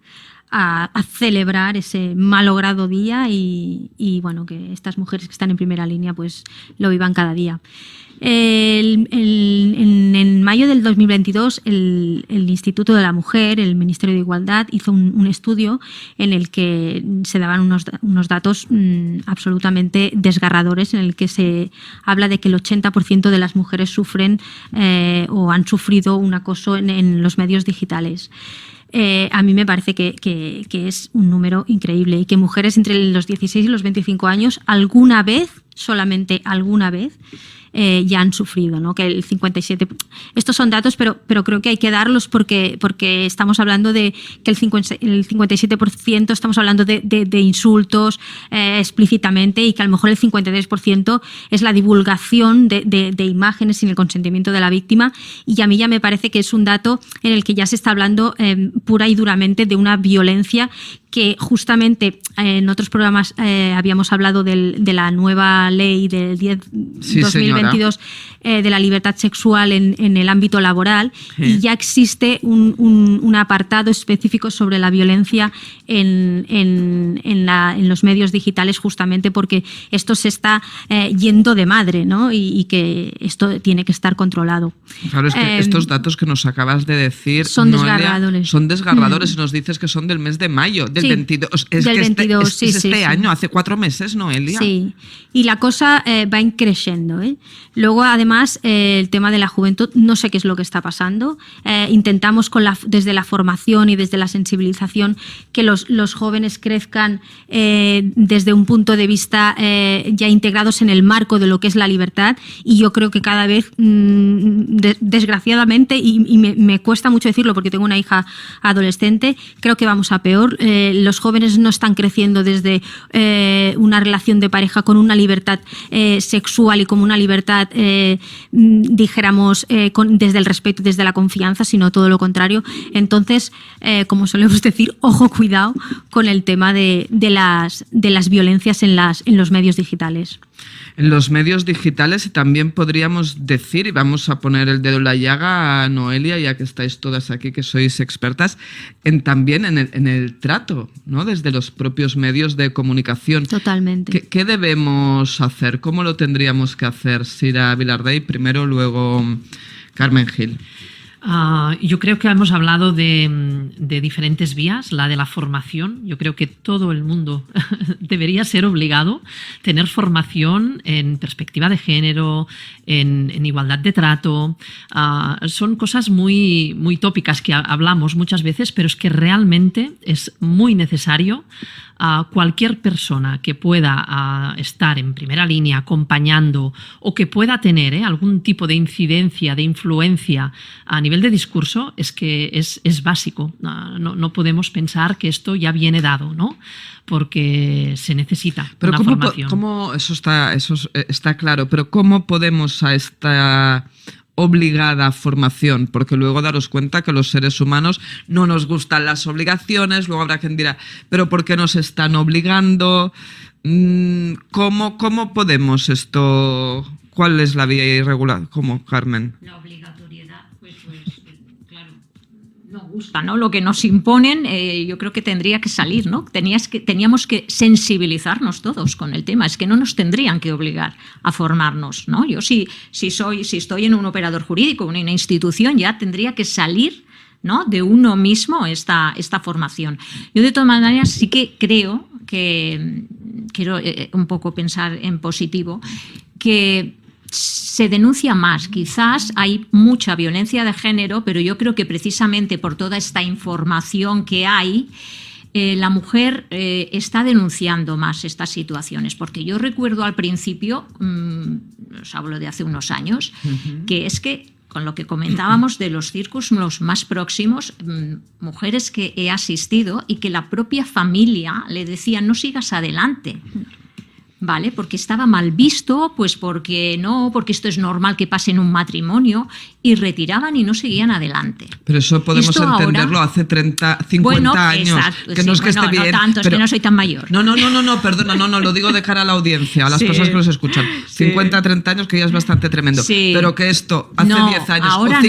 celebrar ese malogrado día y bueno, que estas mujeres que están en primera línea pues lo vivan cada día. En mayo del 2022 el Instituto de la Mujer, el Ministerio de Igualdad, hizo un estudio en el que se daban unos datos absolutamente desgarradores, en el que se habla de que el 80% de las mujeres sufren o han sufrido un acoso en los medios digitales. A mí me parece que es un número increíble y que mujeres entre los 16 y los 25 años alguna vez, solamente alguna vez, ya han sufrido, ¿no? Que el 57%. Estos son datos, pero creo que hay que darlos porque estamos hablando de que el 57% estamos hablando de insultos explícitamente y que a lo mejor el 53% es la divulgación de imágenes sin el consentimiento de la víctima, y a mí ya me parece que es un dato en el que ya se está hablando pura y duramente de una violencia que justamente en otros programas habíamos hablado de la nueva ley del 2022 de la libertad sexual en el ámbito laboral, y ya existe un apartado específico sobre la violencia en los medios digitales, justamente porque esto se está yendo de madre, ¿no? Y que esto tiene que estar controlado. Claro, es que estos datos que nos acabas de decir, son Noelia, desgarradores. Son desgarradores y nos dices que son del mes de mayo, del 22. Es del que 22, este año, hace 4 meses, Noelia. Sí, y la cosa va creciendo, ¿eh? Luego, además, el tema de la juventud, no sé qué es lo que está pasando. Intentamos desde la formación y desde la sensibilización que los jóvenes crezcan desde un punto de vista ya integrados en el marco de lo que es la libertad, y yo creo que cada vez, desgraciadamente, y me cuesta mucho decirlo porque tengo una hija adolescente, creo que vamos a peor. Los jóvenes no están creciendo desde una relación de pareja con una libertad sexual y como una libertad, dijéramos, desde el respeto, desde la confianza, sino todo lo contrario. Entonces, como solemos decir, ojo, cuidado con el tema de las violencias en los medios digitales. En los medios digitales, y también podríamos decir, y vamos a poner el dedo en la llaga a Noelia, ya que estáis todas aquí, que sois expertas, también en el trato, ¿no? Desde los propios medios de comunicación. Totalmente. ¿Qué debemos hacer? ¿Cómo lo tendríamos que hacer? Sira Vilardell primero, luego Carmen Gil. Yo creo que hemos hablado de diferentes vías. La de la formación, yo creo que todo el mundo debería ser obligado a tener formación en perspectiva de género, en igualdad de trato. Son cosas muy, muy tópicas que hablamos muchas veces, pero es que realmente es muy necesario. Cualquier persona que pueda estar en primera línea acompañando o que pueda tener algún tipo de incidencia, de influencia a nivel de discurso, es que es básico. No podemos pensar que esto ya viene dado, ¿no? Porque se necesita una formación. Eso está claro, pero ¿cómo podemos a esta obligada formación, porque luego daros cuenta que los seres humanos no nos gustan las obligaciones, luego habrá quien dirá, pero ¿por qué nos están obligando? ¿Cómo podemos esto? ¿Cuál es la vía irregular? ¿Cómo, Carmen? La obligatoriedad, pues claro, no gusta, ¿no? Lo que nos imponen, yo creo que tendría que salir, ¿no? Teníamos que sensibilizarnos todos con el tema, es que no nos tendrían que obligar a formarnos, ¿no? Yo si estoy en un operador jurídico, en una institución, ya tendría que salir, ¿no?, de uno mismo esta formación. Yo de todas maneras sí que creo que quiero un poco pensar en positivo, que se denuncia más. Quizás hay mucha violencia de género, pero yo creo que precisamente por toda esta información que hay, la mujer está denunciando más estas situaciones. Porque yo recuerdo al principio, os hablo de hace unos años, que es que con lo que comentábamos de los círculos más próximos, mujeres que he asistido y que la propia familia le decía no sigas adelante, ¿vale? Porque estaba mal visto, pues porque esto es normal que pase en un matrimonio, y retiraban y no seguían adelante. Pero eso podemos esto entenderlo ahora, hace 30, 50 años. Exacto, que no es que esté bien. No tanto, pero, es que no soy tan mayor. No, perdona, no, lo digo de cara a la audiencia, a las personas que nos escuchan. 50, 30 años, que ya es bastante tremendo. Sí. Pero que esto hace 10 años ahora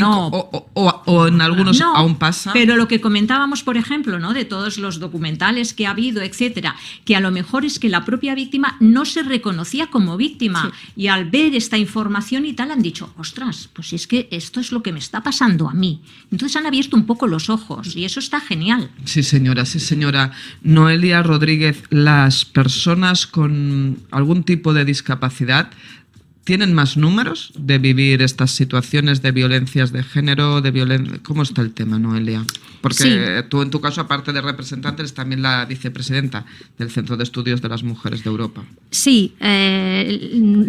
o en algunos aún pasa. Pero lo que comentábamos, por ejemplo, ¿no?, de todos los documentales que ha habido, etcétera, que a lo mejor es que la propia víctima no se reconocía como víctima, y al ver esta información y tal han dicho, ostras, pues es que esto es lo que me está pasando a mí. Entonces han abierto un poco los ojos y eso está genial. Sí, señora, sí, señora. Noelia Rodríguez, las personas con algún tipo de discapacidad ¿tienen más números de vivir estas situaciones de violencias de género? ¿Cómo está el tema, Noelia? Porque tú, en tu caso, aparte de representante, eres también la vicepresidenta del Centro de Estudios de las Mujeres de Europa. Sí,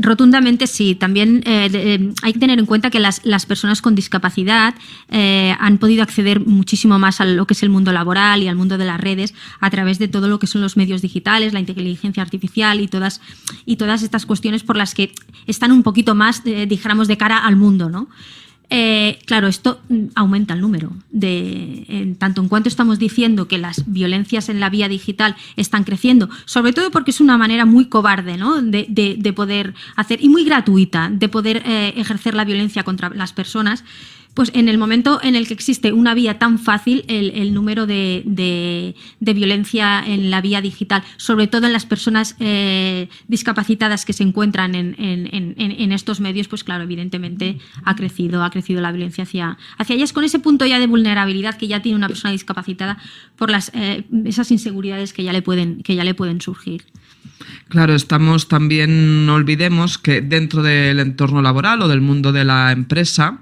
rotundamente sí. También hay que tener en cuenta que las personas con discapacidad han podido acceder muchísimo más a lo que es el mundo laboral y al mundo de las redes a través de todo lo que son los medios digitales, la inteligencia artificial y todas estas cuestiones por las que están un poquito más, dijéramos, de cara al mundo, ¿no? Claro, esto aumenta el número, tanto en cuanto estamos diciendo que las violencias en la vía digital están creciendo, sobre todo porque es una manera muy cobarde, ¿no?, de poder hacer, y muy gratuita, de poder ejercer la violencia contra las personas. Pues en el momento en el que existe una vía tan fácil, el número de violencia en la vía digital, sobre todo en las personas discapacitadas que se encuentran en estos medios, pues claro, evidentemente ha crecido la violencia hacia ellas, con ese punto ya de vulnerabilidad que ya tiene una persona discapacitada por esas inseguridades que ya le pueden surgir. Claro, estamos también, no olvidemos que dentro del entorno laboral o del mundo de la empresa,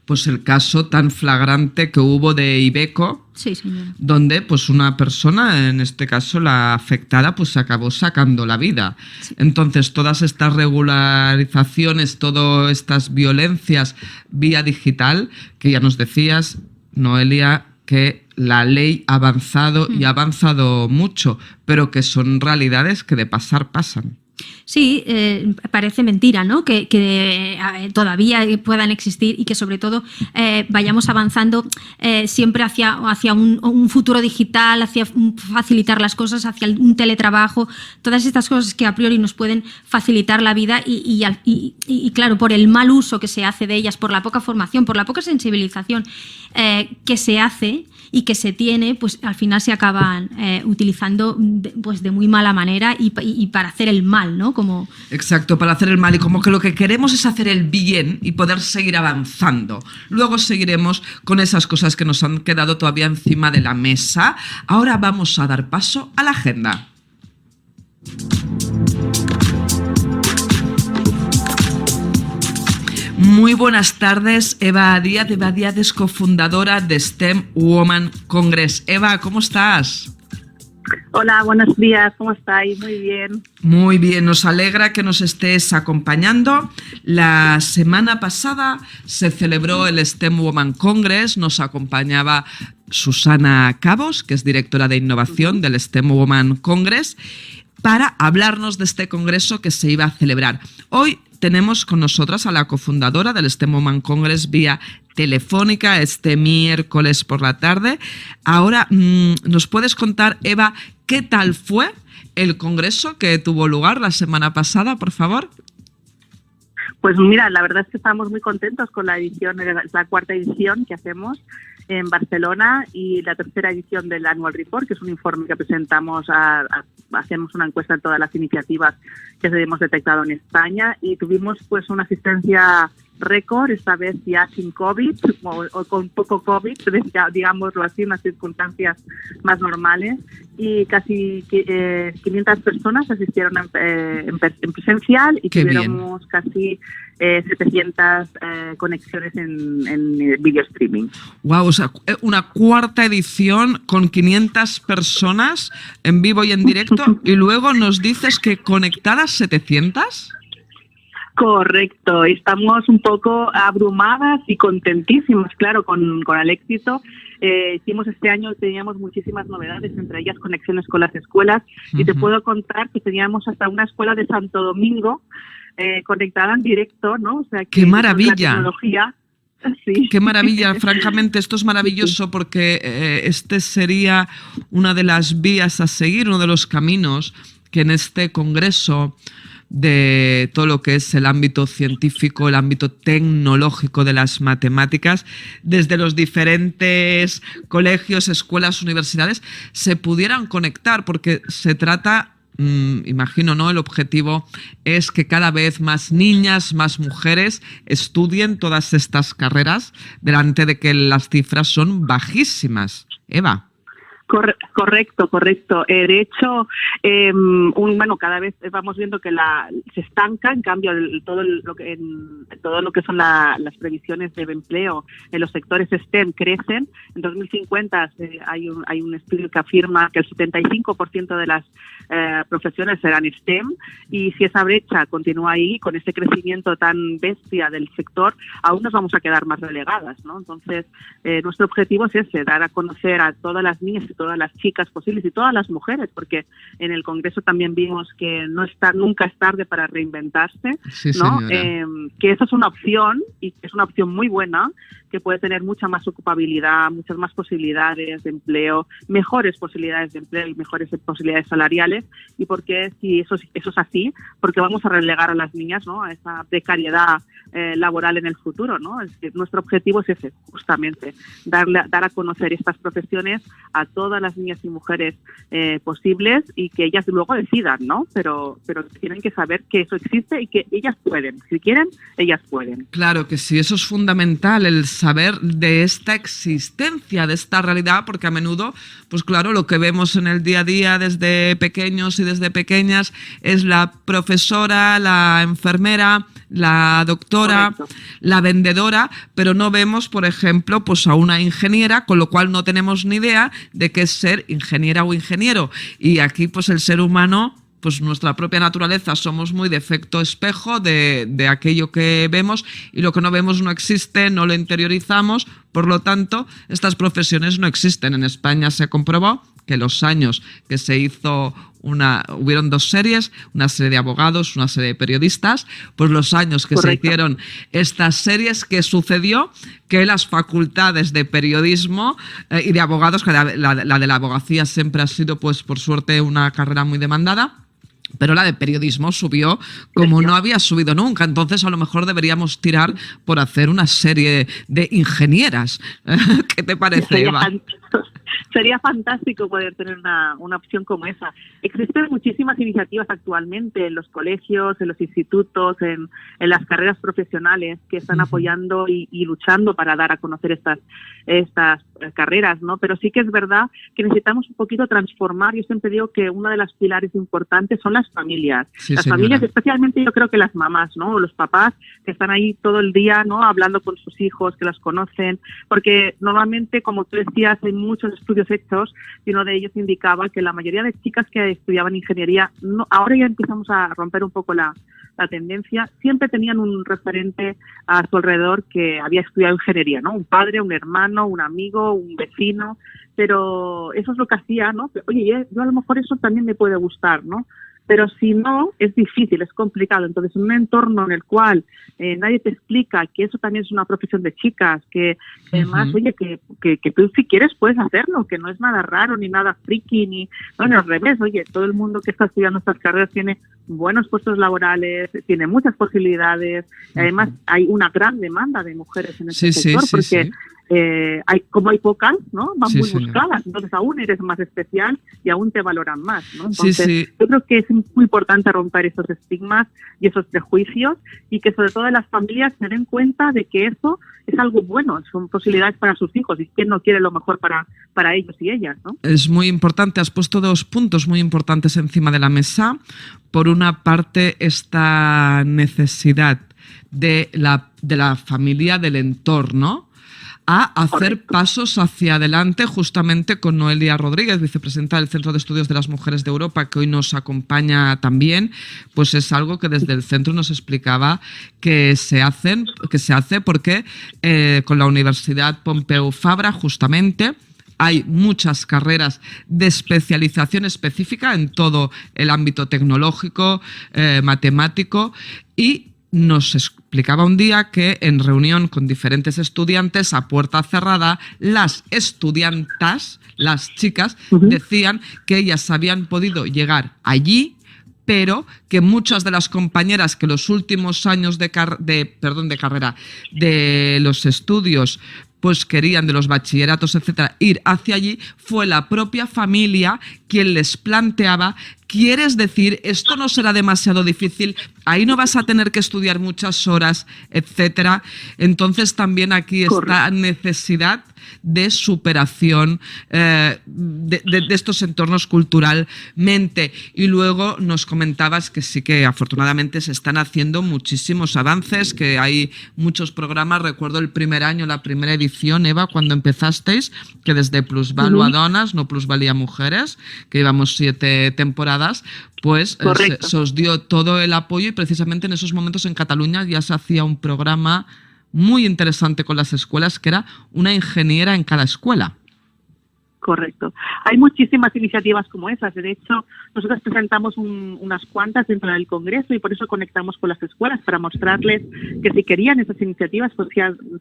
pues el caso tan flagrante que hubo de Iveco, sí, señor, donde pues una persona, en este caso la afectada, pues se acabó sacando la vida. Sí. Entonces, todas estas regularizaciones, todas estas violencias vía digital, que ya nos decías, Noelia, que la ley ha avanzado y ha avanzado mucho, pero que son realidades que de pasar pasan. Sí, parece mentira, ¿no?, que todavía puedan existir y que sobre todo vayamos avanzando siempre hacia un futuro digital, hacia facilitar las cosas, hacia un teletrabajo, todas estas cosas que a priori nos pueden facilitar la vida y claro, por el mal uso que se hace de ellas, por la poca formación, por la poca sensibilización que se hace y que se tiene, pues al final se acaban utilizando de muy mala manera y para hacer el mal, ¿no? Como... Exacto, para hacer el mal, y como que lo que queremos es hacer el bien y poder seguir avanzando. Luego seguiremos con esas cosas que nos han quedado todavía encima de la mesa. Ahora vamos a dar paso a la agenda. Muy buenas tardes, Eva Díaz. Eva Díaz es cofundadora de STEM Women Congress. Eva, ¿cómo estás? Hola, buenos días, ¿cómo estáis? Muy bien. Muy bien, nos alegra que nos estés acompañando. La semana pasada se celebró el STEM Women Congress, nos acompañaba Susana Cabos, que es directora de innovación del STEM Women Congress. para hablarnos de este congreso que se iba a celebrar. Hoy tenemos con nosotras a la cofundadora del STEM Women Congress vía telefónica este miércoles por la tarde. Ahora, ¿nos puedes contar, Eva, qué tal fue el congreso que tuvo lugar la semana pasada, por favor? Pues mira, la verdad es que estamos muy contentos con la edición, la cuarta edición que hacemos en Barcelona y la tercera edición del Annual Report, que es un informe que presentamos, hacemos una encuesta en todas las iniciativas que hemos detectado en España y tuvimos pues una asistencia récord, esta vez ya sin COVID o con poco COVID, digámoslo así, unas circunstancias más normales, y casi 500 personas asistieron en presencial y tuviéramos casi 700 conexiones en video streaming. Wow, o sea, una cuarta edición con 500 personas en vivo y en directo y luego nos dices que conectadas 700. Correcto, estamos un poco abrumadas y contentísimas, claro, con el éxito. Hicimos este año, teníamos muchísimas novedades, entre ellas conexiones con las escuelas, y te puedo contar que teníamos hasta una escuela de Santo Domingo conectada en directo, ¿no? O sea, que ¡qué maravilla! La tecnología, sí. ¡Qué maravilla! Francamente, esto es maravilloso porque este sería una de las vías a seguir, uno de los caminos que en este congreso de todo lo que es el ámbito científico, el ámbito tecnológico de las matemáticas, desde los diferentes colegios, escuelas, universidades, se pudieran conectar, porque se trata, imagino, ¿no? El objetivo es que cada vez más niñas, más mujeres estudien todas estas carreras, delante de que las cifras son bajísimas. Eva. Correcto. De hecho, cada vez vamos viendo que se estanca, en cambio, todo lo que son las previsiones de empleo en los sectores STEM crecen. En 2050 hay un estudio que afirma que el 75% de las profesiones serán STEM, y si esa brecha continúa ahí, con ese crecimiento tan bestia del sector, aún nos vamos a quedar más relegadas, ¿no? Entonces, nuestro objetivo es ese, dar a conocer a todas las niñas y todas las chicas posibles y todas las mujeres, porque en el Congreso también vimos que nunca es tarde para reinventarse, sí, ¿no? Señora. Que eso es una opción, y que es una opción muy buena, que puede tener mucha más ocupabilidad, muchas más posibilidades de empleo, mejores posibilidades de empleo y mejores posibilidades salariales. Y porque si eso es así, porque vamos a relegar a las niñas, ¿no? A esa precariedad laboral en el futuro, ¿no? Es decir, nuestro objetivo es ese, justamente, dar a conocer estas profesiones a todas las niñas y mujeres posibles, y que ellas luego decidan, ¿no? Pero tienen que saber que eso existe y que ellas pueden, si quieren, ellas pueden. Claro que sí, eso es fundamental, el saber de esta existencia, de esta realidad, porque a menudo, pues claro, lo que vemos en el día a día desde pequeños y desde pequeñas es la profesora, la enfermera, la doctora, correcto, la vendedora, pero no vemos, por ejemplo, pues a una ingeniera, con lo cual no tenemos ni idea de qué es ser ingeniera o ingeniero. Y aquí, pues el ser humano, pues nuestra propia naturaleza, somos muy de efecto espejo de aquello que vemos, y lo que no vemos no existe, no lo interiorizamos, por lo tanto, estas profesiones no existen. En España se comprobó que los años que se hizo hubieron dos series, una serie de abogados, una serie de periodistas, pues los años que correcto, se hicieron estas series, ¿qué sucedió? Que las facultades de periodismo y de abogados, que la de la abogacía siempre ha sido, pues por suerte, una carrera muy demandada, pero la de periodismo subió como no había subido nunca. Entonces, a lo mejor deberíamos tirar por hacer una serie de ingenieras. ¿Qué te parece, Eva? Sería fantástico poder tener una opción como esa. Existen muchísimas iniciativas actualmente en los colegios, en los institutos, en las carreras profesionales, que están apoyando y luchando para dar a conocer estas carreras, ¿no? Pero sí que es verdad que necesitamos un poquito transformar. Yo siempre digo que uno de los pilares importantes son las familias. Sí, las señora. familias, especialmente yo creo que las mamás, ¿no? O los papás que están ahí todo el día, ¿no? Hablando con sus hijos, que las conocen, porque normalmente, como tú decías, hay muchos estudios hechos, y uno de ellos indicaba que la mayoría de chicas que estudiaban ingeniería, ahora ya empezamos a romper un poco la tendencia, siempre tenían un referente a su alrededor que había estudiado ingeniería, ¿no? Un padre, un hermano, un amigo, un vecino, pero eso es lo que hacía, ¿no? Oye, yo a lo mejor eso también me puede gustar, ¿no? pero si no, es difícil, es complicado. Entonces, en un entorno en el cual nadie te explica que eso también es una profesión de chicas, que además, oye, que tú si quieres puedes hacerlo, que no es nada raro ni nada friki, ni al revés. Oye, todo el mundo que está estudiando estas carreras tiene buenos puestos laborales, tiene muchas posibilidades. Además, hay una gran demanda de mujeres en este sector, porque hay pocas, ¿no? Van muy buscadas, entonces aún eres más especial y aún te valoran más, ¿no? Entonces, yo creo que es muy importante romper esos estigmas y esos prejuicios, y que sobre todo las familias se den cuenta de que eso es algo bueno, son posibilidades para sus hijos, y quién no quiere lo mejor para ellos y ellas, ¿no? Es muy importante, has puesto 2 puntos muy importantes encima de la mesa. Por una parte, esta necesidad de la familia, del entorno, a hacer pasos hacia adelante, justamente con Noelia Rodríguez, vicepresidenta del Centro de Estudios de las Mujeres de Europa, que hoy nos acompaña también. Pues es algo que desde el centro nos explicaba que se hace porque con la Universidad Pompeu Fabra, justamente, hay muchas carreras de especialización específica en todo el ámbito tecnológico, matemático, y nos explicaba un día que en reunión con diferentes estudiantes a puerta cerrada, las estudiantas, las chicas, decían que ellas habían podido llegar allí, pero que muchas de las compañeras que los últimos años de carrera, de los estudios, pues querían, de los bachilleratos, etcétera, ir hacia allí, fue la propia familia quien les planteaba: ¿quieres decir, esto no será demasiado difícil? Ahí no vas a tener que estudiar muchas horas, etcétera. Entonces también aquí está necesidad de superación de estos entornos culturalmente. Y luego nos comentabas que sí, que afortunadamente se están haciendo muchísimos avances, que hay muchos programas. Recuerdo el primer año, la primera edición, Eva, cuando empezasteis, que desde Plusvalua Donas, no Plusvalía Mujeres, que llevamos 7 temporadas, pues se os dio todo el apoyo, y precisamente en esos momentos en Cataluña ya se hacía un programa muy interesante con las escuelas, que era una ingeniera en cada escuela. Correcto. Hay muchísimas iniciativas como esas. De hecho, nosotros presentamos unas cuantas dentro del Congreso, y por eso conectamos con las escuelas, para mostrarles que si querían esas iniciativas, pues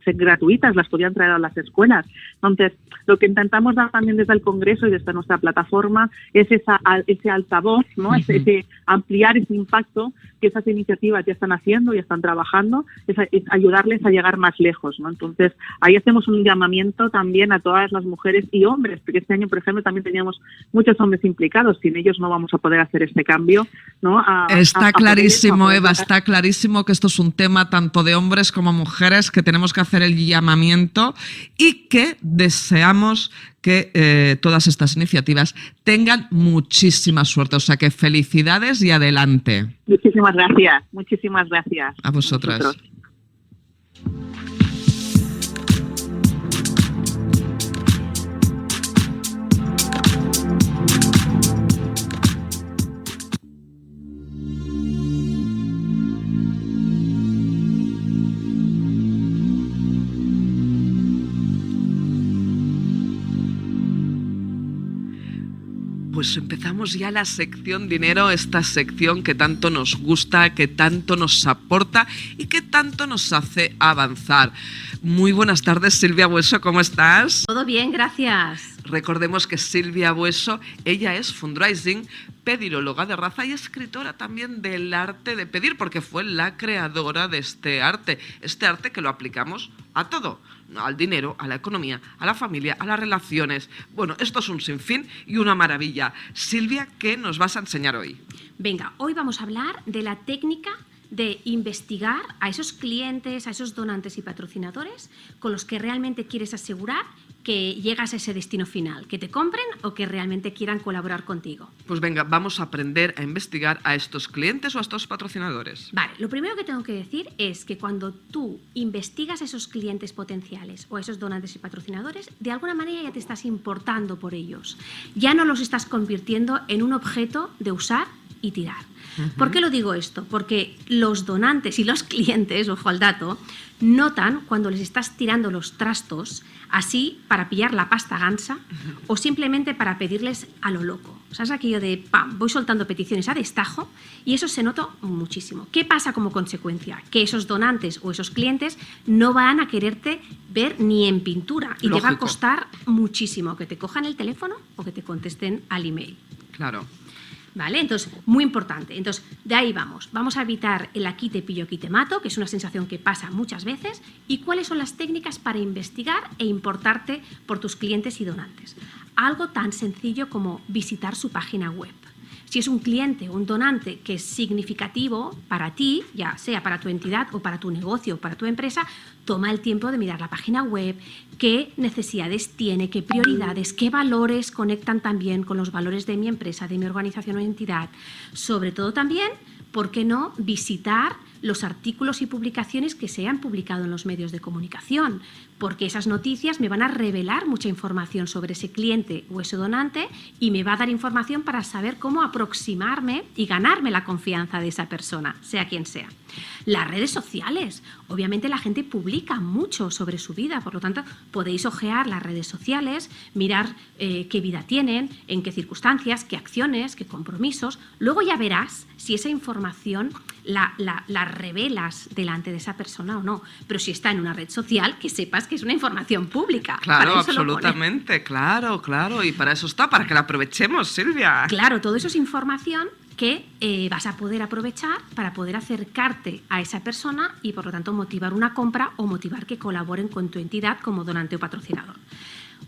ser gratuitas, las podían traer a las escuelas. Entonces, lo que intentamos dar también desde el Congreso y desde nuestra plataforma es ese altavoz, ¿no? Ese ampliar ese impacto que esas iniciativas ya están haciendo, ya están trabajando, es ayudarles a llegar más lejos, ¿no? Entonces, ahí hacemos un llamamiento también a todas las mujeres y hombres, porque este año, por ejemplo, también teníamos muchos hombres implicados. Sin ellos no vamos a poder hacer este cambio, ¿no? Está clarísimo, Eva, está clarísimo que esto es un tema tanto de hombres como mujeres, que tenemos que hacer el llamamiento, y que deseamos que todas estas iniciativas tengan muchísima suerte. O sea que felicidades y adelante. Muchísimas gracias. Muchísimas gracias. A vosotras. Pues empezamos ya la sección dinero, esta sección que tanto nos gusta, que tanto nos aporta y que tanto nos hace avanzar. Muy buenas tardes, Silvia Bueso, ¿cómo estás? Todo bien, gracias. Recordemos que Silvia Bueso, ella es fundraising, pediróloga de raza y escritora también del arte de pedir, porque fue la creadora de este arte que lo aplicamos a todo, al dinero, a la economía, a la familia, a las relaciones. Bueno, esto es un sinfín y una maravilla. Silvia, ¿qué nos vas a enseñar hoy? Venga, hoy vamos a hablar de la técnica de investigar a esos clientes, a esos donantes y patrocinadores con los que realmente quieres asegurar que llegas a ese destino final, que te compren o que realmente quieran colaborar contigo. Pues venga, vamos a aprender a investigar a estos clientes o a estos patrocinadores. Vale, lo primero que tengo que decir es que cuando tú investigas a esos clientes potenciales o a esos donantes y patrocinadores, de alguna manera ya te estás importando por ellos. Ya no los estás convirtiendo en un objeto de usar y tirar. ¿Por qué lo digo esto? Porque los donantes y los clientes, ojo al dato, notan cuando les estás tirando los trastos así para pillar la pasta gansa o simplemente para pedirles a lo loco. O sea, es aquello de, ¡pam!, voy soltando peticiones a destajo y eso se nota muchísimo. ¿Qué pasa como consecuencia? Que esos donantes o esos clientes no van a quererte ver ni en pintura y te va a costar muchísimo que te cojan el teléfono o que te contesten al email. Claro. ¿Vale? Entonces, muy importante. Entonces, de ahí vamos. Vamos a evitar el aquí te pillo, aquí te mato, que es una sensación que pasa muchas veces. ¿Y cuáles son las técnicas para investigar e importarte por tus clientes y donantes? Algo tan sencillo como visitar su página web. Si es un cliente o un donante que es significativo para ti, ya sea para tu entidad o para tu negocio o para tu empresa, toma el tiempo de mirar la página web, qué necesidades tiene, qué prioridades, qué valores conectan también con los valores de mi empresa, de mi organización o entidad. Sobre todo también, ¿por qué no visitar los artículos y publicaciones que se han publicado en los medios de comunicación? Porque esas noticias me van a revelar mucha información sobre ese cliente o ese donante y me va a dar información para saber cómo aproximarme y ganarme la confianza de esa persona, sea quien sea. Las redes sociales. Obviamente la gente publica mucho sobre su vida, por lo tanto podéis ojear las redes sociales, mirar qué vida tienen, en qué circunstancias, qué acciones, qué compromisos. Luego ya verás si esa información la revelas delante de esa persona o no. Pero si está en una red social, que sepas que es una información pública. Claro, absolutamente, claro. Y para eso está, para que la aprovechemos, Silvia. Claro, todo eso es información que vas a poder aprovechar para poder acercarte a esa persona y, por lo tanto, motivar una compra o motivar que colaboren con tu entidad como donante o patrocinador.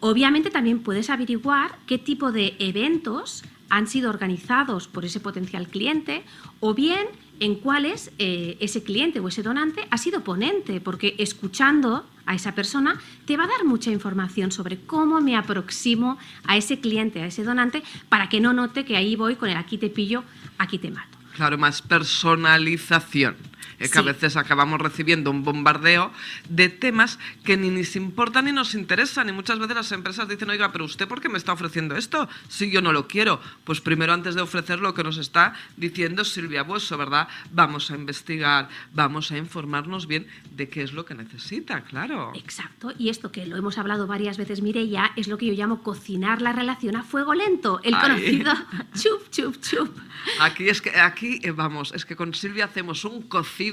Obviamente también puedes averiguar qué tipo de eventos han sido organizados por ese potencial cliente o bien en cuáles ese cliente o ese donante ha sido ponente, porque escuchando a esa persona te va a dar mucha información sobre cómo me aproximo a ese cliente, a ese donante, para que no note que ahí voy con el aquí te pillo, aquí te mato. Claro, más personalización. Que a veces acabamos recibiendo un bombardeo de temas que ni nos importan ni nos interesan. Y muchas veces las empresas dicen, oiga, pero ¿usted por qué me está ofreciendo esto si yo no lo quiero? Pues primero, antes de ofrecer lo que nos está diciendo Silvia Bueso, ¿verdad? Vamos a investigar, vamos a informarnos bien de qué es lo que necesita, claro. Exacto. Y esto que lo hemos hablado varias veces, Mireia, es lo que yo llamo cocinar la relación a fuego lento. El conocido chup, chup, chup. Aquí es que con Silvia hacemos un cocido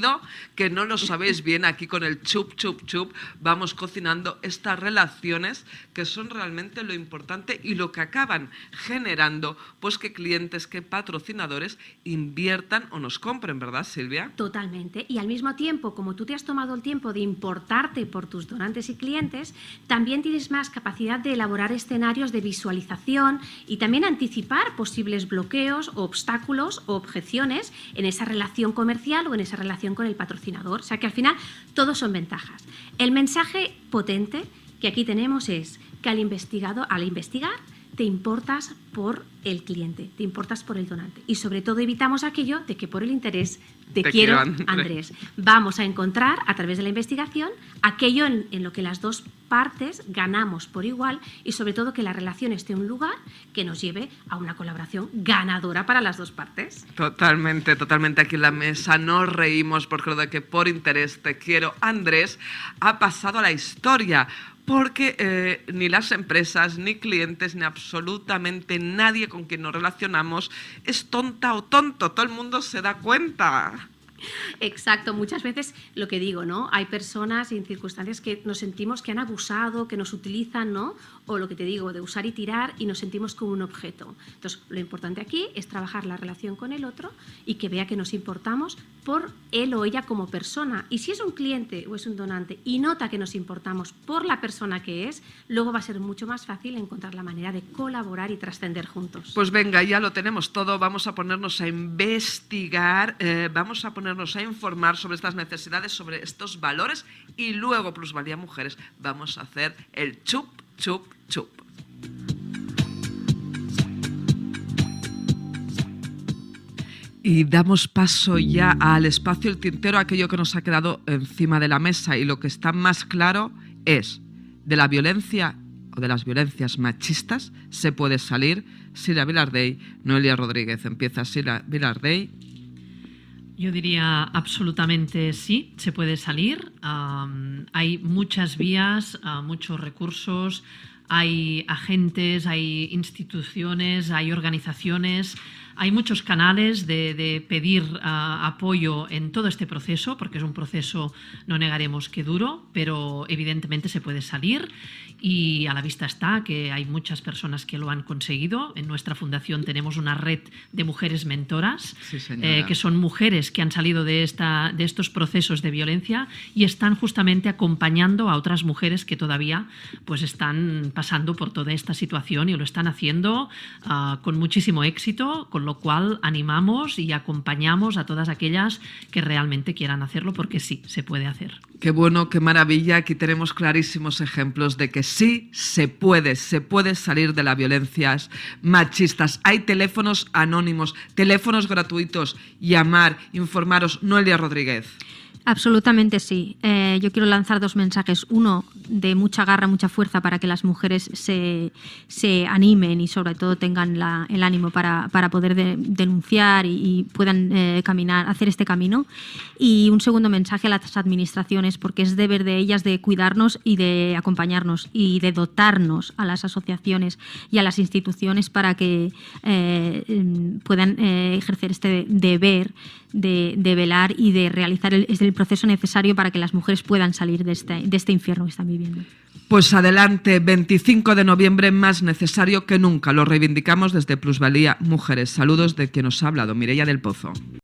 que no lo sabéis bien, aquí con el chup, chup, chup, vamos cocinando estas relaciones que son realmente lo importante y lo que acaban generando pues que clientes, que patrocinadores inviertan o nos compren, ¿verdad, Silvia? Totalmente. Y al mismo tiempo, como tú te has tomado el tiempo de importarte por tus donantes y clientes, también tienes más capacidad de elaborar escenarios de visualización y también anticipar posibles bloqueos o obstáculos o objeciones en esa relación comercial o en esa relación con el patrocinador. O sea que al final todos son ventajas. El mensaje potente que aquí tenemos es que al investigar te importas por el cliente, te importas por el donante y sobre todo evitamos aquello de que por el interés te quiero, Andrés. Vamos a encontrar a través de la investigación aquello en lo que las dos partes ganamos por igual y sobre todo que la relación esté en un lugar que nos lleve a una colaboración ganadora para las dos partes. Totalmente, totalmente. Aquí en la mesa nos reímos porque lo de que por interés te quiero, Andrés, ha pasado a la historia. Porque ni las empresas, ni clientes, ni absolutamente nadie con quien nos relacionamos es tonta o tonto. Todo el mundo se da cuenta. Exacto, muchas veces lo que digo, ¿no? Hay personas en circunstancias que nos sentimos que han abusado, que nos utilizan, ¿no? O lo que te digo, de usar y tirar y nos sentimos como un objeto. Entonces, lo importante aquí es trabajar la relación con el otro y que vea que nos importamos por él o ella como persona. Y si es un cliente o es un donante y nota que nos importamos por la persona que es, luego va a ser mucho más fácil encontrar la manera de colaborar y trascender juntos. Pues venga, ya lo tenemos todo. Vamos a ponernos a investigar, vamos a ponernos a informar sobre estas necesidades, sobre estos valores y luego, Plusvalía Mujeres, vamos a hacer el chup, chup, chup. Y damos paso ya al espacio, el tintero, aquello que nos ha quedado encima de la mesa y lo que está más claro es de la violencia o de las violencias machistas se puede salir. Silvia Vilardell, Noelia Rodríguez. Empieza Silvia Vilardell. Yo diría absolutamente sí, se puede salir. Hay muchas vías, muchos recursos, hay agentes, hay instituciones, hay organizaciones, hay muchos canales de pedir apoyo en todo este proceso, porque es un proceso, no negaremos que duro, pero evidentemente se puede salir y a la vista está que hay muchas personas que lo han conseguido. En nuestra fundación tenemos una red de mujeres mentoras, Sí, señora. que son mujeres que han salido de estos procesos de violencia y están justamente acompañando a otras mujeres que todavía pues están pasando por toda esta situación y lo están haciendo con muchísimo éxito, con lo cual animamos y acompañamos a todas aquellas que realmente quieran hacerlo, porque sí, se puede hacer. Qué bueno, qué maravilla. Aquí tenemos clarísimos ejemplos de que sí se puede salir de las violencias machistas. Hay teléfonos anónimos, teléfonos gratuitos, llamar, informaros. Noelia Rodríguez. Absolutamente sí. Yo quiero lanzar dos mensajes. Uno, de mucha garra, mucha fuerza para que las mujeres se animen y sobre todo tengan el ánimo para poder denunciar y puedan hacer este camino. Y un segundo mensaje a las administraciones, porque es deber de ellas de cuidarnos y de acompañarnos y de dotarnos a las asociaciones y a las instituciones para que puedan ejercer este deber de velar y de realizar el proceso necesario para que las mujeres puedan salir de este infierno que están viviendo. Pues adelante, 25 de noviembre, más necesario que nunca. Lo reivindicamos desde Plusvalía Mujeres. Saludos de quien nos ha hablado, Mireia del Pozo.